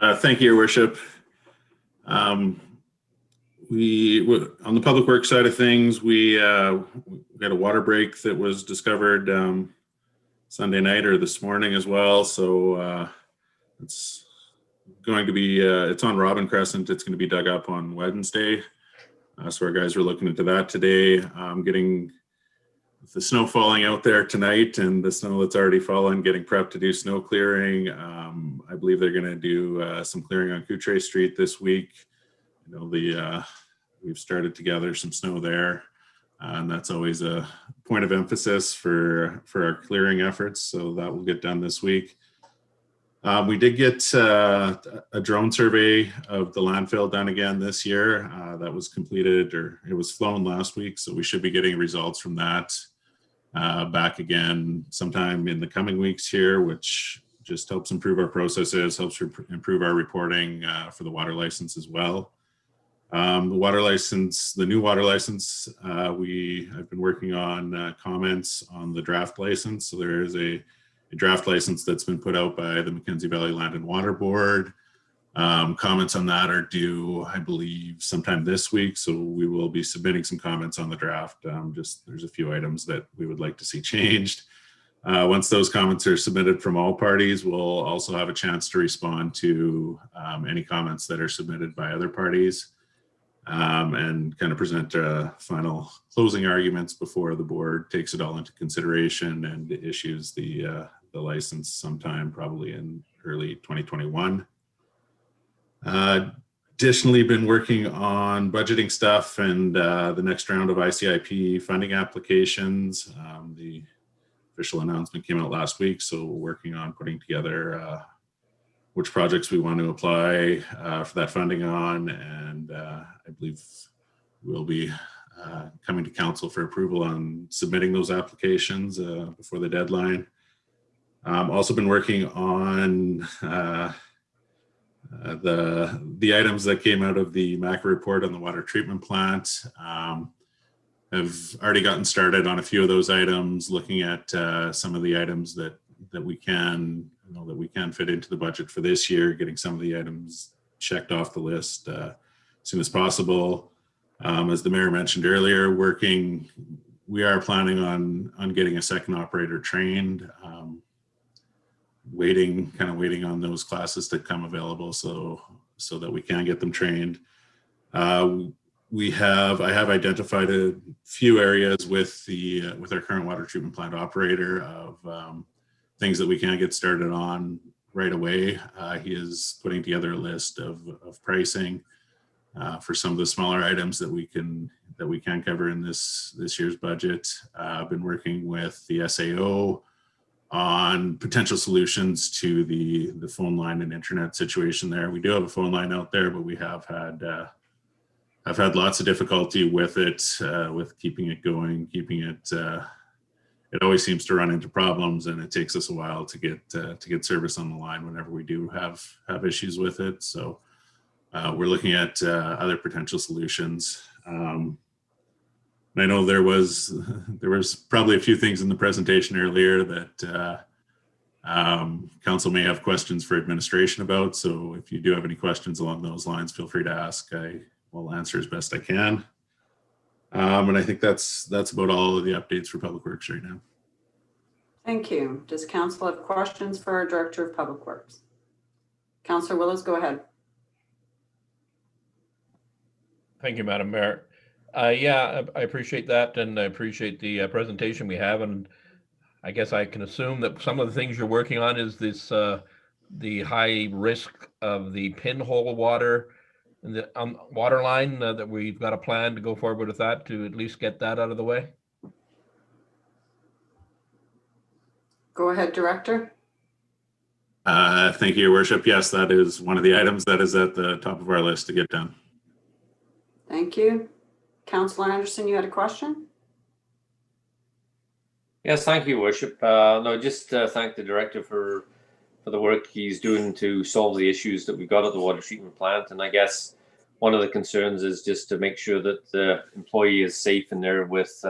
Thank you, Your Worship. On the public works side of things, we got a water break that was discovered Sunday night or this morning as well. So it's going to be, it's on Robin Crescent. It's going to be dug up on Wednesday. So our guys were looking into that today. Getting the snow falling out there tonight and the snow that's already fallen, getting prepped to do snow clearing. I believe they're going to do some clearing on Coutre Street this week. You know, we've started to gather some snow there, and that's always a point of emphasis for our clearing efforts. So that will get done this week. We did get a drone survey of the landfill done again this year. That was completed, or it was flown last week. So we should be getting results from that back again sometime in the coming weeks here, which just helps improve our processes, helps improve our reporting for the water license as well. The water license, the new water license, I've been working on comments on the draft license. So there is a draft license that's been put out by the Mackenzie Valley Land and Water Board. Comments on that are due, I believe, sometime this week. So we will be submitting some comments on the draft. There's a few items that we would like to see changed. Once those comments are submitted from all parties, we'll also have a chance to respond to any comments that are submitted by other parties. And kind of present final closing arguments before the board takes it all into consideration and issues the license sometime probably in early 2021. Additionally, been working on budgeting stuff and the next round of ICIP funding applications. The official announcement came out last week, so we're working on putting together which projects we want to apply for that funding on, and I believe we'll be coming to council for approval on submitting those applications before the deadline. Also been working on the items that came out of the MACA report on the water treatment plant. Have already gotten started on a few of those items, looking at some of the items that we can, that we can fit into the budget for this year, getting some of the items checked off the list as soon as possible. As the mayor mentioned earlier, we are planning on getting a second operator trained, waiting on those classes to come available so that we can get them trained. I have identified a few areas with our current water treatment plant operator of things that we can get started on right away. He is putting together a list of pricing for some of the smaller items that we can cover in this year's budget. I've been working with the SAO on potential solutions to the phone line and internet situation there. We do have a phone line out there, but we have had I've had lots of difficulty with it, with keeping it going, it always seems to run into problems, and it takes us a while to get service on the line whenever we do have issues with it. So we're looking at other potential solutions. And I know there was probably a few things in the presentation earlier that council may have questions for administration about. So if you do have any questions along those lines, feel free to ask. I will answer as best I can. And I think that's about all of the updates for Public Works right now. Thank you. Does council have questions for our Director of Public Works? Councillor Willis, go ahead. Thank you, Madam Mayor. Yeah, I appreciate that, and I appreciate the presentation we have. And I guess I can assume that some of the things you're working on is this the high risk of the pinhole water and the water line, that we've got a plan to go forward with that to at least get that out of the way. Go ahead, Director. Thank you, Your Worship. Yes, that is one of the items that is at the top of our list to get done. Thank you. Councillor Anderson, you had a question? Yes, thank you, Worship. No, just thank the director for the work he's doing to solve the issues that we've got at the water treatment plant. And I guess one of the concerns is just to make sure that the employee is safe in there with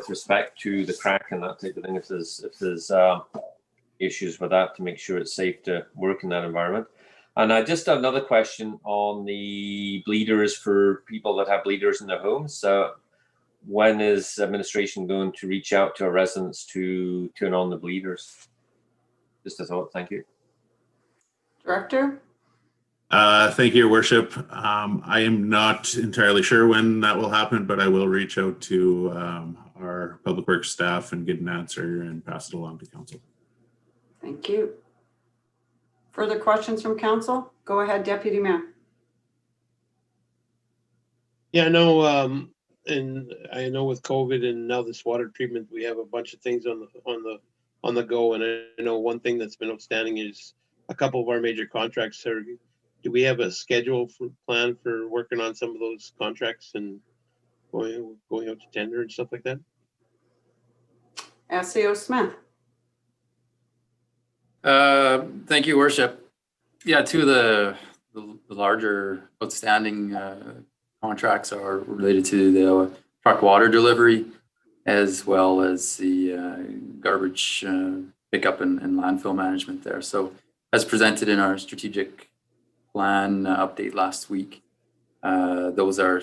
respect to the crack and that type of thing. If there's issues with that, to make sure it's safe to work in that environment. And I just have another question on the bleeders for people that have bleeders in their homes. When is administration going to reach out to our residents to turn on the bleeders? Just a thought. Thank you. Director? Thank you, Your Worship. I am not entirely sure when that will happen, but I will reach out to our Public Works staff and get an answer and pass it along to council. Thank you. Further questions from council? Go ahead, Deputy Mayor. Yeah, no, and I know with COVID and now this water treatment, we have a bunch of things on the go. And I know one thing that's been outstanding is a couple of our major contracts. Do we have a schedule plan for working on some of those contracts and going out to tender and stuff like that? SAO Smith. Thank you, Worship. Yeah, two of the larger outstanding contracts are related to the truck water delivery, as well as the garbage pickup and landfill management there. So as presented in our strategic plan update last week, those are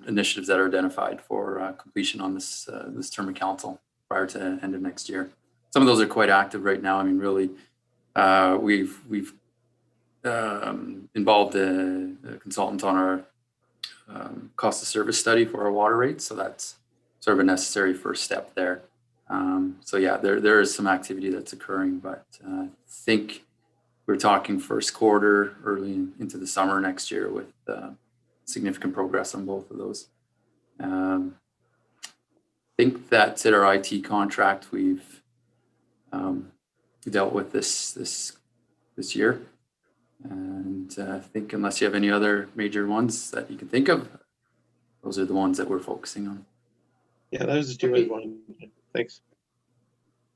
initiatives that are identified for completion on this term of council prior to end of next year. Some of those are quite active right now. I mean, really, we've involved a consultant on our cost of service study for our water rates. So that's sort of a necessary first step there. So yeah, there is some activity that's occurring, but I think we're talking first quarter, early into the summer next year with significant progress on both of those. I think that's it. Our IT contract we've dealt with this year. And I think unless you have any other major ones that you can think of, those are the ones that we're focusing on. Yeah, that was the two I wanted. Thanks.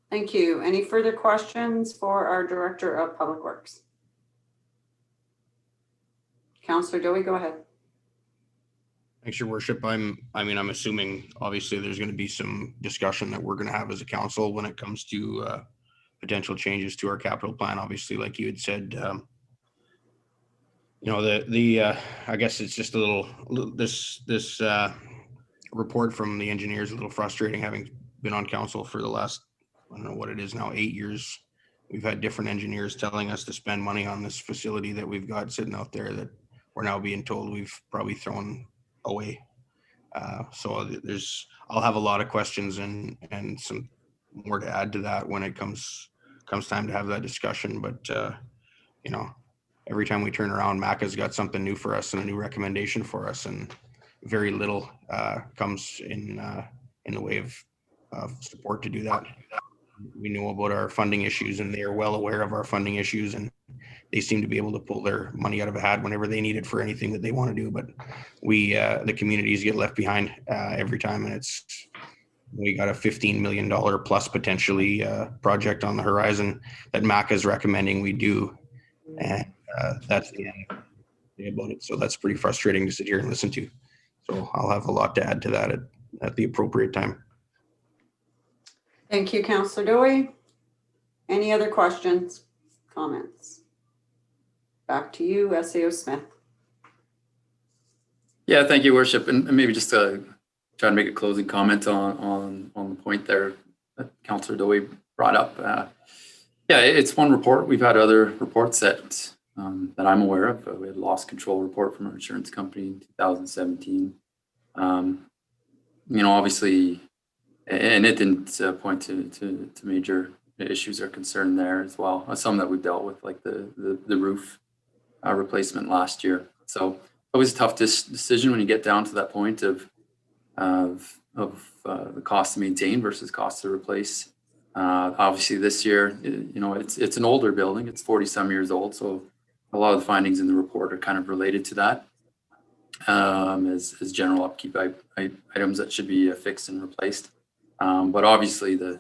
Thank you. Any further questions for our Director of Public Works? Councillor Dowie, go ahead. Thanks, Your Worship. I'm assuming obviously there's going to be some discussion that we're going to have as a council when it comes to potential changes to our capital plan. Obviously, like you had said, I guess it's just a little this report from the engineers is a little frustrating, having been on council for the last, I don't know what it is now, 8 years. We've had different engineers telling us to spend money on this facility that we've got sitting out there that we're now being told we've probably thrown away. So I'll have a lot of questions and some more to add to that when it comes time to have that discussion. But every time we turn around, MACA's got something new for us and a new recommendation for us, and very little comes in the way of support to do that. We know about our funding issues, and they are well aware of our funding issues, and they seem to be able to pull their money out of a hat whenever they need it for anything that they want to do. But the communities get left behind every time, and we got a $15 million plus potentially project on the horizon that MACA is recommending we do, and that's the end about it. So that's pretty frustrating to sit here and listen to. So I'll have a lot to add to that at the appropriate time. Thank you, Councillor Dowie. Any other questions, comments? Back to you, SAO Smith. Yeah, thank you, Worship. And maybe just to try to make a closing comment on the point there that Councillor Dowie brought up. Yeah, it's one report. We've had other reports that I'm aware of. We had a loss control report from our insurance company in 2017. Obviously, and it didn't point to major issues or concern there as well. Some that we've dealt with, like the roof replacement last year. So always a tough decision when you get down to that point of the cost to maintain versus cost to replace. Obviously, this year, it's an older building. It's 40-some years old, so a lot of the findings in the report are kind of related to that, as general upkeep items that should be fixed and replaced. But obviously, the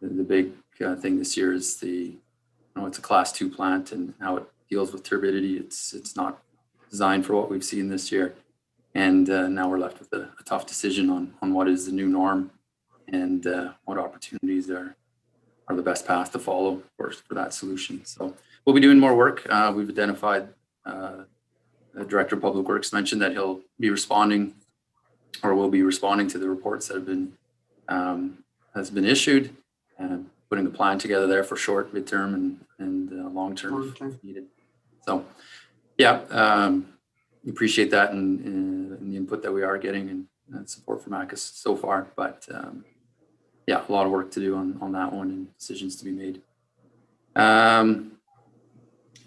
big thing this year is it's a Class 2 plant, and how it deals with turbidity. It's not designed for what we've seen this year, and now we're left with a tough decision on what is the new norm and what opportunities are the best path to follow for that solution. So we'll be doing more work. We've identified, the Director of Public Works mentioned that he'll be responding, or will be responding to the reports that have been has been issued, and putting a plan together there for short, midterm, and long-term if needed. So yeah, appreciate that and the input that we are getting and support from ACUS so far. But yeah, a lot of work to do on that one and decisions to be made.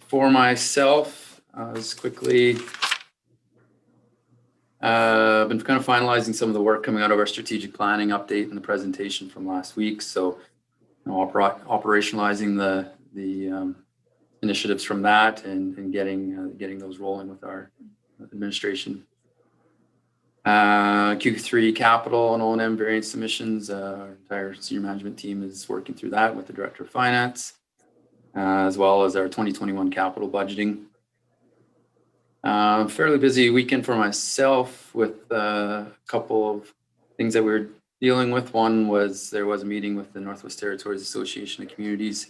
For myself, just quickly, I've been kind of finalizing some of the work coming out of our strategic planning update and the presentation from last week. So, operationalizing the initiatives from that and getting those rolling with our administration. Q3 capital and O&M variance submissions. Our entire senior management team is working through that with the Director of Finance, as well as our 2021 capital budgeting. Fairly busy weekend for myself with a couple of things that we were dealing with. One was there was a meeting with the Northwest Territories Association of Communities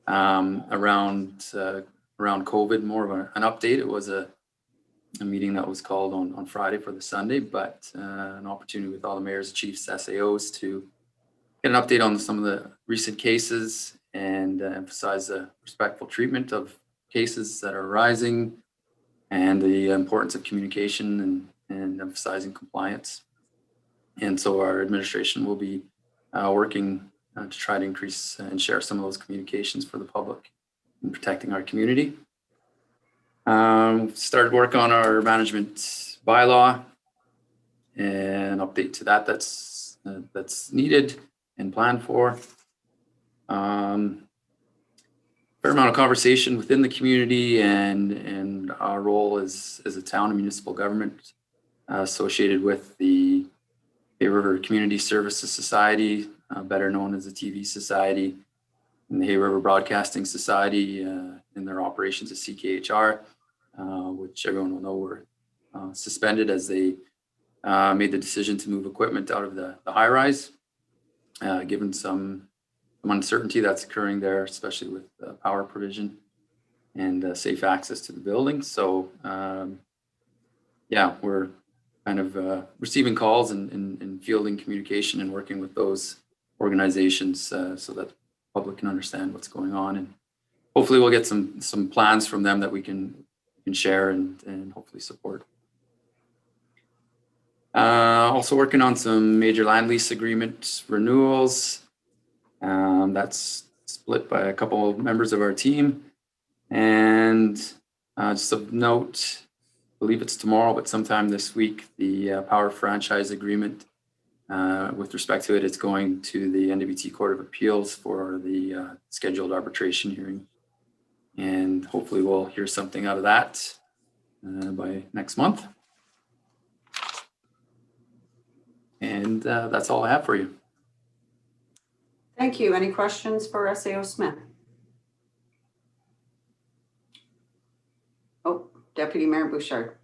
around COVID, more of an update. It was a meeting that was called on Friday for the Sunday, but an opportunity with all the mayors, chiefs, SAOs to get an update on some of the recent cases and emphasize the respectful treatment of cases that are arising and the importance of communication and emphasizing compliance. And so our administration will be working to try to increase and share some of those communications for the public in protecting our community. Started work on our management bylaw and update to that that's needed and planned for. Fair amount of conversation within the community and our role as a town and municipal government associated with the Hay River Community Services Society, better known as the TV Society, and the Hay River Broadcasting Society in their operations at CKHR, which everyone will know were suspended as they made the decision to move equipment out of the high rise, given some uncertainty that's occurring there, especially with power provision and safe access to the building. So yeah, we're kind of receiving calls and fielding communication and working with those organizations so that the public can understand what's going on. And hopefully we'll get some plans from them that we can share and hopefully support. Also working on some major land lease agreement renewals. That's split by a couple of members of our team. And just of note, I believe it's tomorrow, but sometime this week, the power franchise agreement, with respect to it, it's going to the NWT Court of Appeals for the scheduled arbitration hearing. And hopefully we'll hear something out of that by next month. And that's all I have for you. Thank you. Any questions for SAO Smith? Oh, Deputy Mayor Bouchard.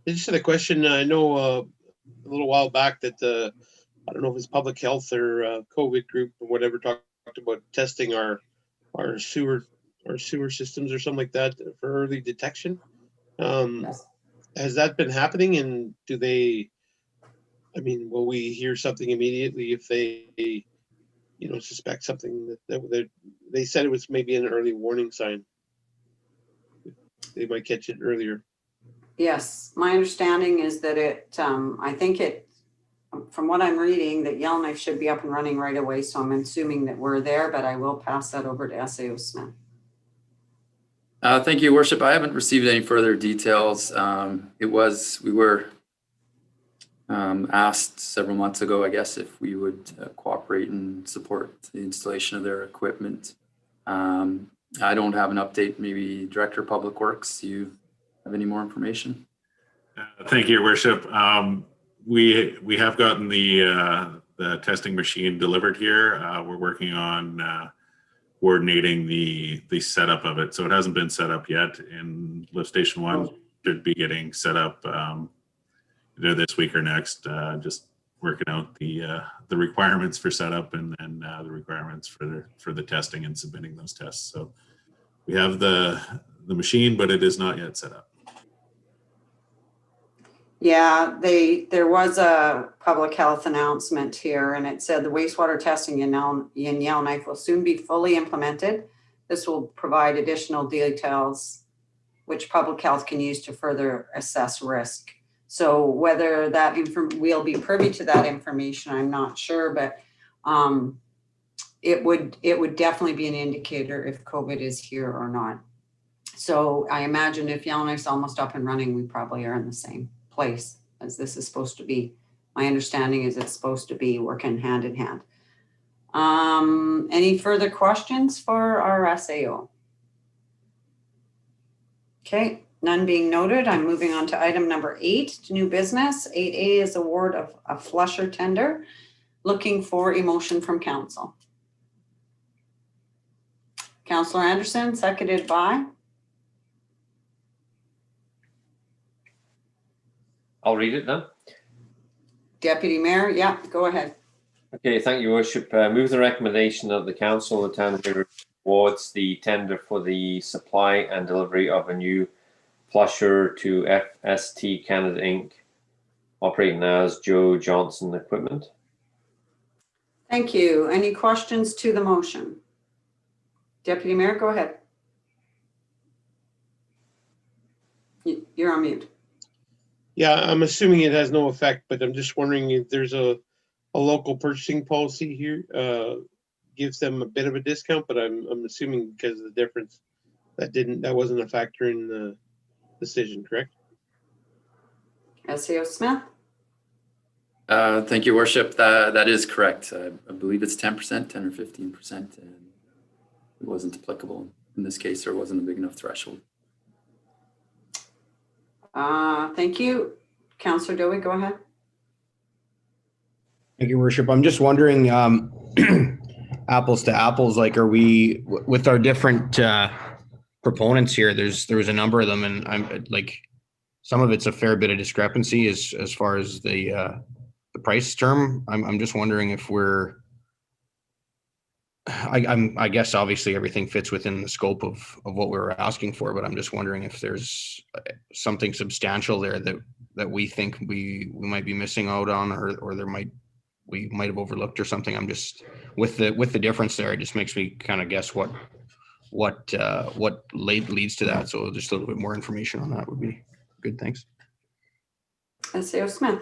I just had a question. I know a little while back that I don't know if it's public health or COVID group or whatever talked about testing our sewer systems or something like that for early detection. Yes. Has that been happening, and do they, I mean, will we hear something immediately if they, suspect something that they said it was maybe an early warning sign? They might catch it earlier. Yes, my understanding is that I think from what I'm reading, that Yellowknife should be up and running right away. So I'm assuming that we're there, but I will pass that over to SAO Smith. Thank you, Worship. I haven't received any further details. We were asked several months ago, I guess, if we would cooperate and support the installation of their equipment. I don't have an update. Maybe Director of Public Works, do you have any more information? Thank you, Your Worship. We have gotten the testing machine delivered here. We're working on coordinating the setup of it. So it hasn't been set up yet, and Lift Station 1 should be getting set up either this week or next. Just working out the requirements for setup and then the requirements for the testing and submitting those tests. So we have the machine, but it is not yet set up. Yeah, there was a public health announcement here, and it said the wastewater testing in Yellowknife will soon be fully implemented. This will provide additional details which public health can use to further assess risk. So whether we'll be privy to that information, I'm not sure, but it would definitely be an indicator if COVID is here or not. So I imagine if Yellowknife's almost up and running, we probably are in the same place as this is supposed to be. My understanding is it's supposed to be working hand in hand. Any further questions for our SAO? Okay, none being noted. I'm moving on to item number 8, new business. 8A is award of a flusher tender. Looking for a motion from council. Councillor Anderson, seconded by? I'll read it then. Deputy Mayor, yeah, go ahead. Okay, thank you, Worship. Move the recommendation of the Council of the Town of Hay River awards the tender for the supply and delivery of a new flusher to FST Canada Inc., operating as Joe Johnson Equipment. Thank you. Any questions to the motion? Deputy Mayor, go ahead. You're on mute. Yeah, I'm assuming it has no effect, but I'm just wondering if there's a local purchasing policy here, gives them a bit of a discount, but I'm assuming because of the difference that wasn't a factor in the decision, correct? SAO Smith? Thank you, Worship. That is correct. I believe it's 10%, 10 or 15%, and it wasn't applicable in this case, or wasn't a big enough threshold. Thank you. Councillor Dewey, go ahead. Thank you, Worship. I'm just wondering, apples to apples, like, are we with our different proponents here? There was a number of them, and I'm like, some of it's a fair bit of discrepancy as far as the price term. I'm just wondering if we're. I guess obviously everything fits within the scope of what we were asking for, but I'm just wondering if there's something substantial there that we think we might be missing out on, or we might have overlooked or something. I'm just with the difference there. It just makes me kind of guess what leads to that. So just a little bit more information on that would be good. Thanks. SAO Smith.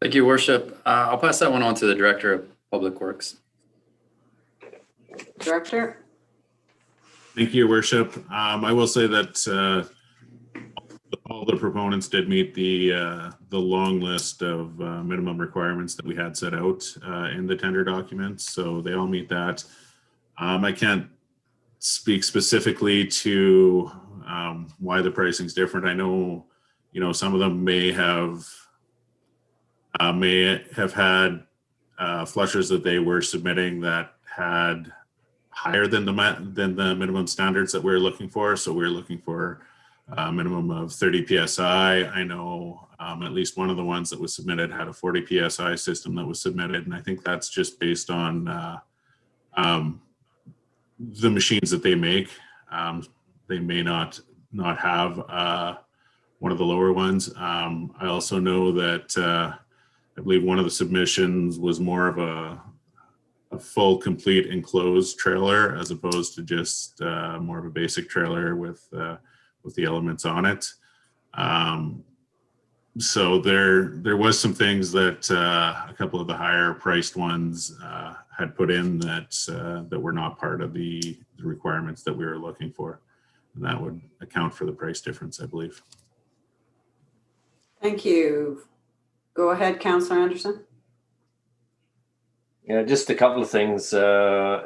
Thank you, Worship. I'll pass that one on to the Director of Public Works. Director. Thank you, Worship. I will say that all the proponents did meet the long list of minimum requirements that we had set out in the tender documents. So they all meet that. I can't speak specifically to why the pricing is different. I know, some of them may have had flushers that they were submitting that had higher than the minimum standards that we're looking for. So we're looking for a minimum of 30 PSI. I know at least one of the ones that was submitted had a 40 PSI system that was submitted. And I think that's just based on the machines that they make. They may not have one of the lower ones. I also know that I believe one of the submissions was more of a full, complete enclosed trailer as opposed to just more of a basic trailer with the elements on it. So there was some things that a couple of the higher priced ones had put in that were not part of the requirements that we were looking for. And that would account for the price difference, I believe. Thank you. Go ahead, Councillor Anderson. Yeah, just a couple of things in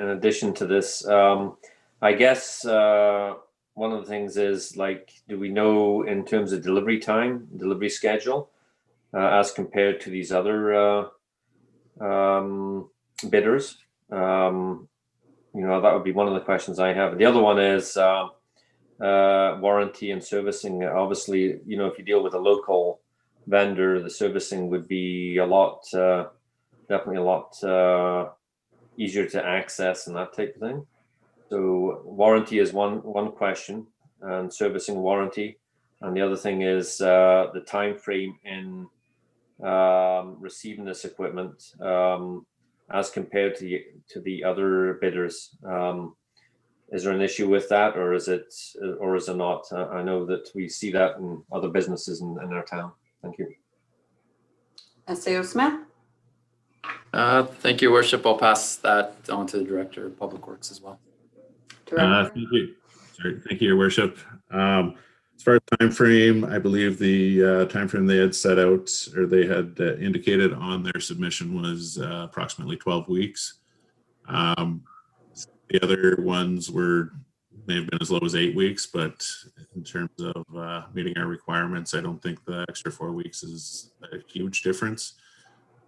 addition to this. I guess one of the things is, like, do we know in terms of delivery time, delivery schedule, as compared to these other bidders? That would be one of the questions I have. The other one is warranty and servicing. Obviously, if you deal with a local vendor, the servicing would be definitely a lot easier to access and that type of thing. So warranty is one question, and servicing warranty, and the other thing is the time frame in receiving this equipment as compared to the other bidders. Is there an issue with that, or is it not? I know that we see that in other businesses in our town. Thank you. SAO Smith. Thank you, Worship. I'll pass that on to the Director of Public Works as well. Thank you. Sorry, thank you, Your Worship. As far as time frame, I believe the time frame they had set out, or they had indicated on their submission, was approximately 12 weeks. The other ones may have been as low as 8 weeks, but in terms of meeting our requirements, I don't think the extra 4 weeks is a huge difference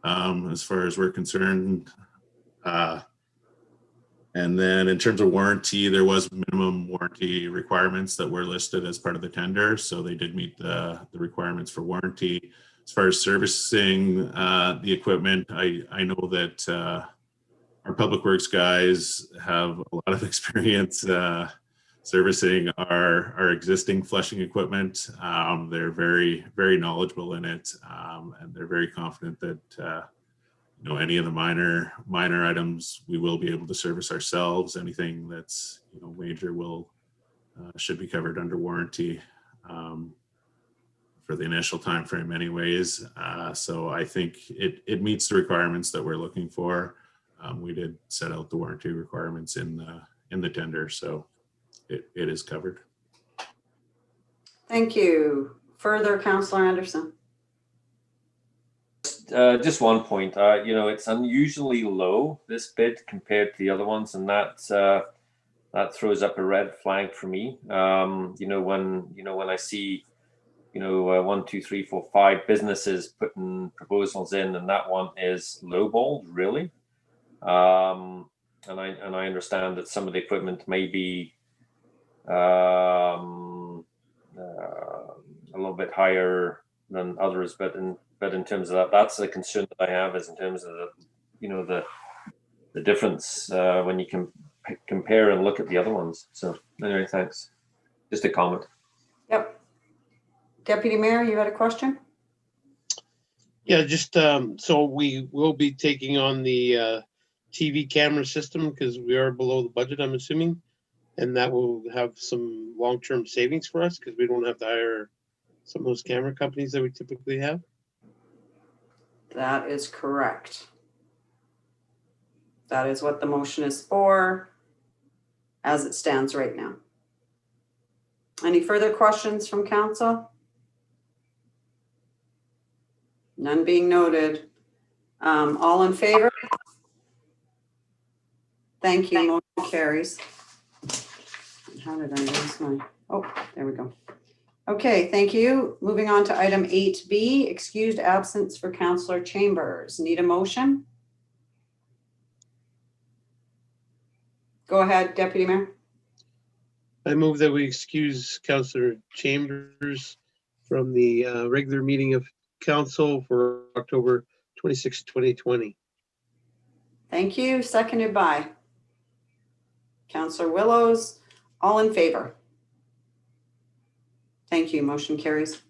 as far as we're concerned. And then in terms of warranty, there was minimum warranty requirements that were listed as part of the tender. So they did meet the requirements for warranty. As far as servicing the equipment, I know that our Public Works guys have a lot of experience servicing our existing flushing equipment. They're very, very knowledgeable in it, and they're very confident that any of the minor items we will be able to service ourselves. Anything that's major should be covered under warranty for the initial time frame, anyways. So I think it meets the requirements that we're looking for. We did set out the warranty requirements in the tender, so it is covered. Thank you. Further, Councillor Anderson. Just one point. It's unusually low, this bid, compared to the other ones, and that throws up a red flag for me. When I see 1, 2, 3, 4, 5 businesses putting proposals in, and that one is lowballed, really. And I understand that some of the equipment may be a little bit higher than others, but in terms of that, that's the concern that I have, is in terms of the difference when you can compare and look at the other ones. So anyway, thanks. Just a comment. Yep. Deputy Mayor, you had a question? Yeah, just so we will be taking on the TV camera system because we are below the budget, I'm assuming, and that will have some long-term savings for us because we don't have to hire some of those camera companies that we typically have. That is correct. That is what the motion is for as it stands right now. Any further questions from council? None being noted. All in favor? Thank you. Motion carries. How did I lose my? Oh, there we go. Okay, thank you. Moving on to item 8B, excused absence for Councillor Chambers. Need a motion? Go ahead, Deputy Mayor. I move that we excuse Councillor Chambers from the regular meeting of council for October 26, 2020. Thank you. Seconded by Councillor Willows. All in favor? Thank you. Motion carries.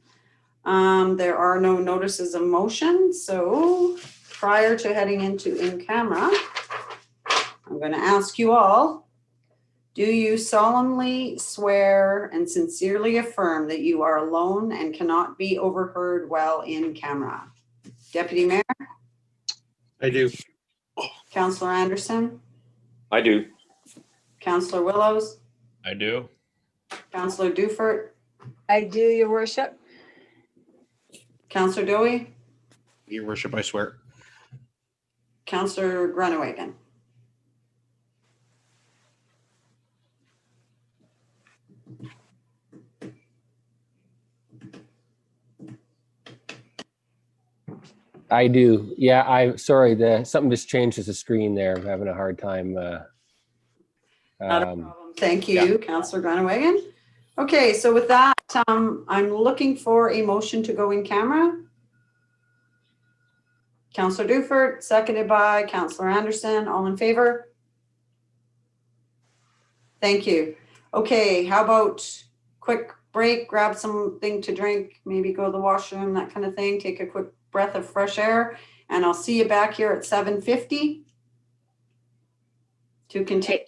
There are no notices of motion, so prior to heading into in camera, I'm going to ask you all, do you solemnly swear and sincerely affirm that you are alone and cannot be overheard while in camera? Deputy Mayor? I do. Councillor Anderson? I do. Councillor Willows? I do. Councillor Dufert? I do, your worship. Councillor Dowie? Your worship, I swear. Councillor Grunewagen? I do. Yeah, I'm sorry. Something just changed as a screen there. I'm having a hard time. Not a problem. Thank you, Councillor Grunewagen. Okay, so with that, I'm looking for a motion to go in camera. Councillor Dufert, seconded by Councillor Anderson. All in favor? Thank you. Okay, how about quick break, grab something to drink, maybe go to the washroom, that kind of thing, take a quick breath of fresh air, and I'll see you back here at 7:50 to continue.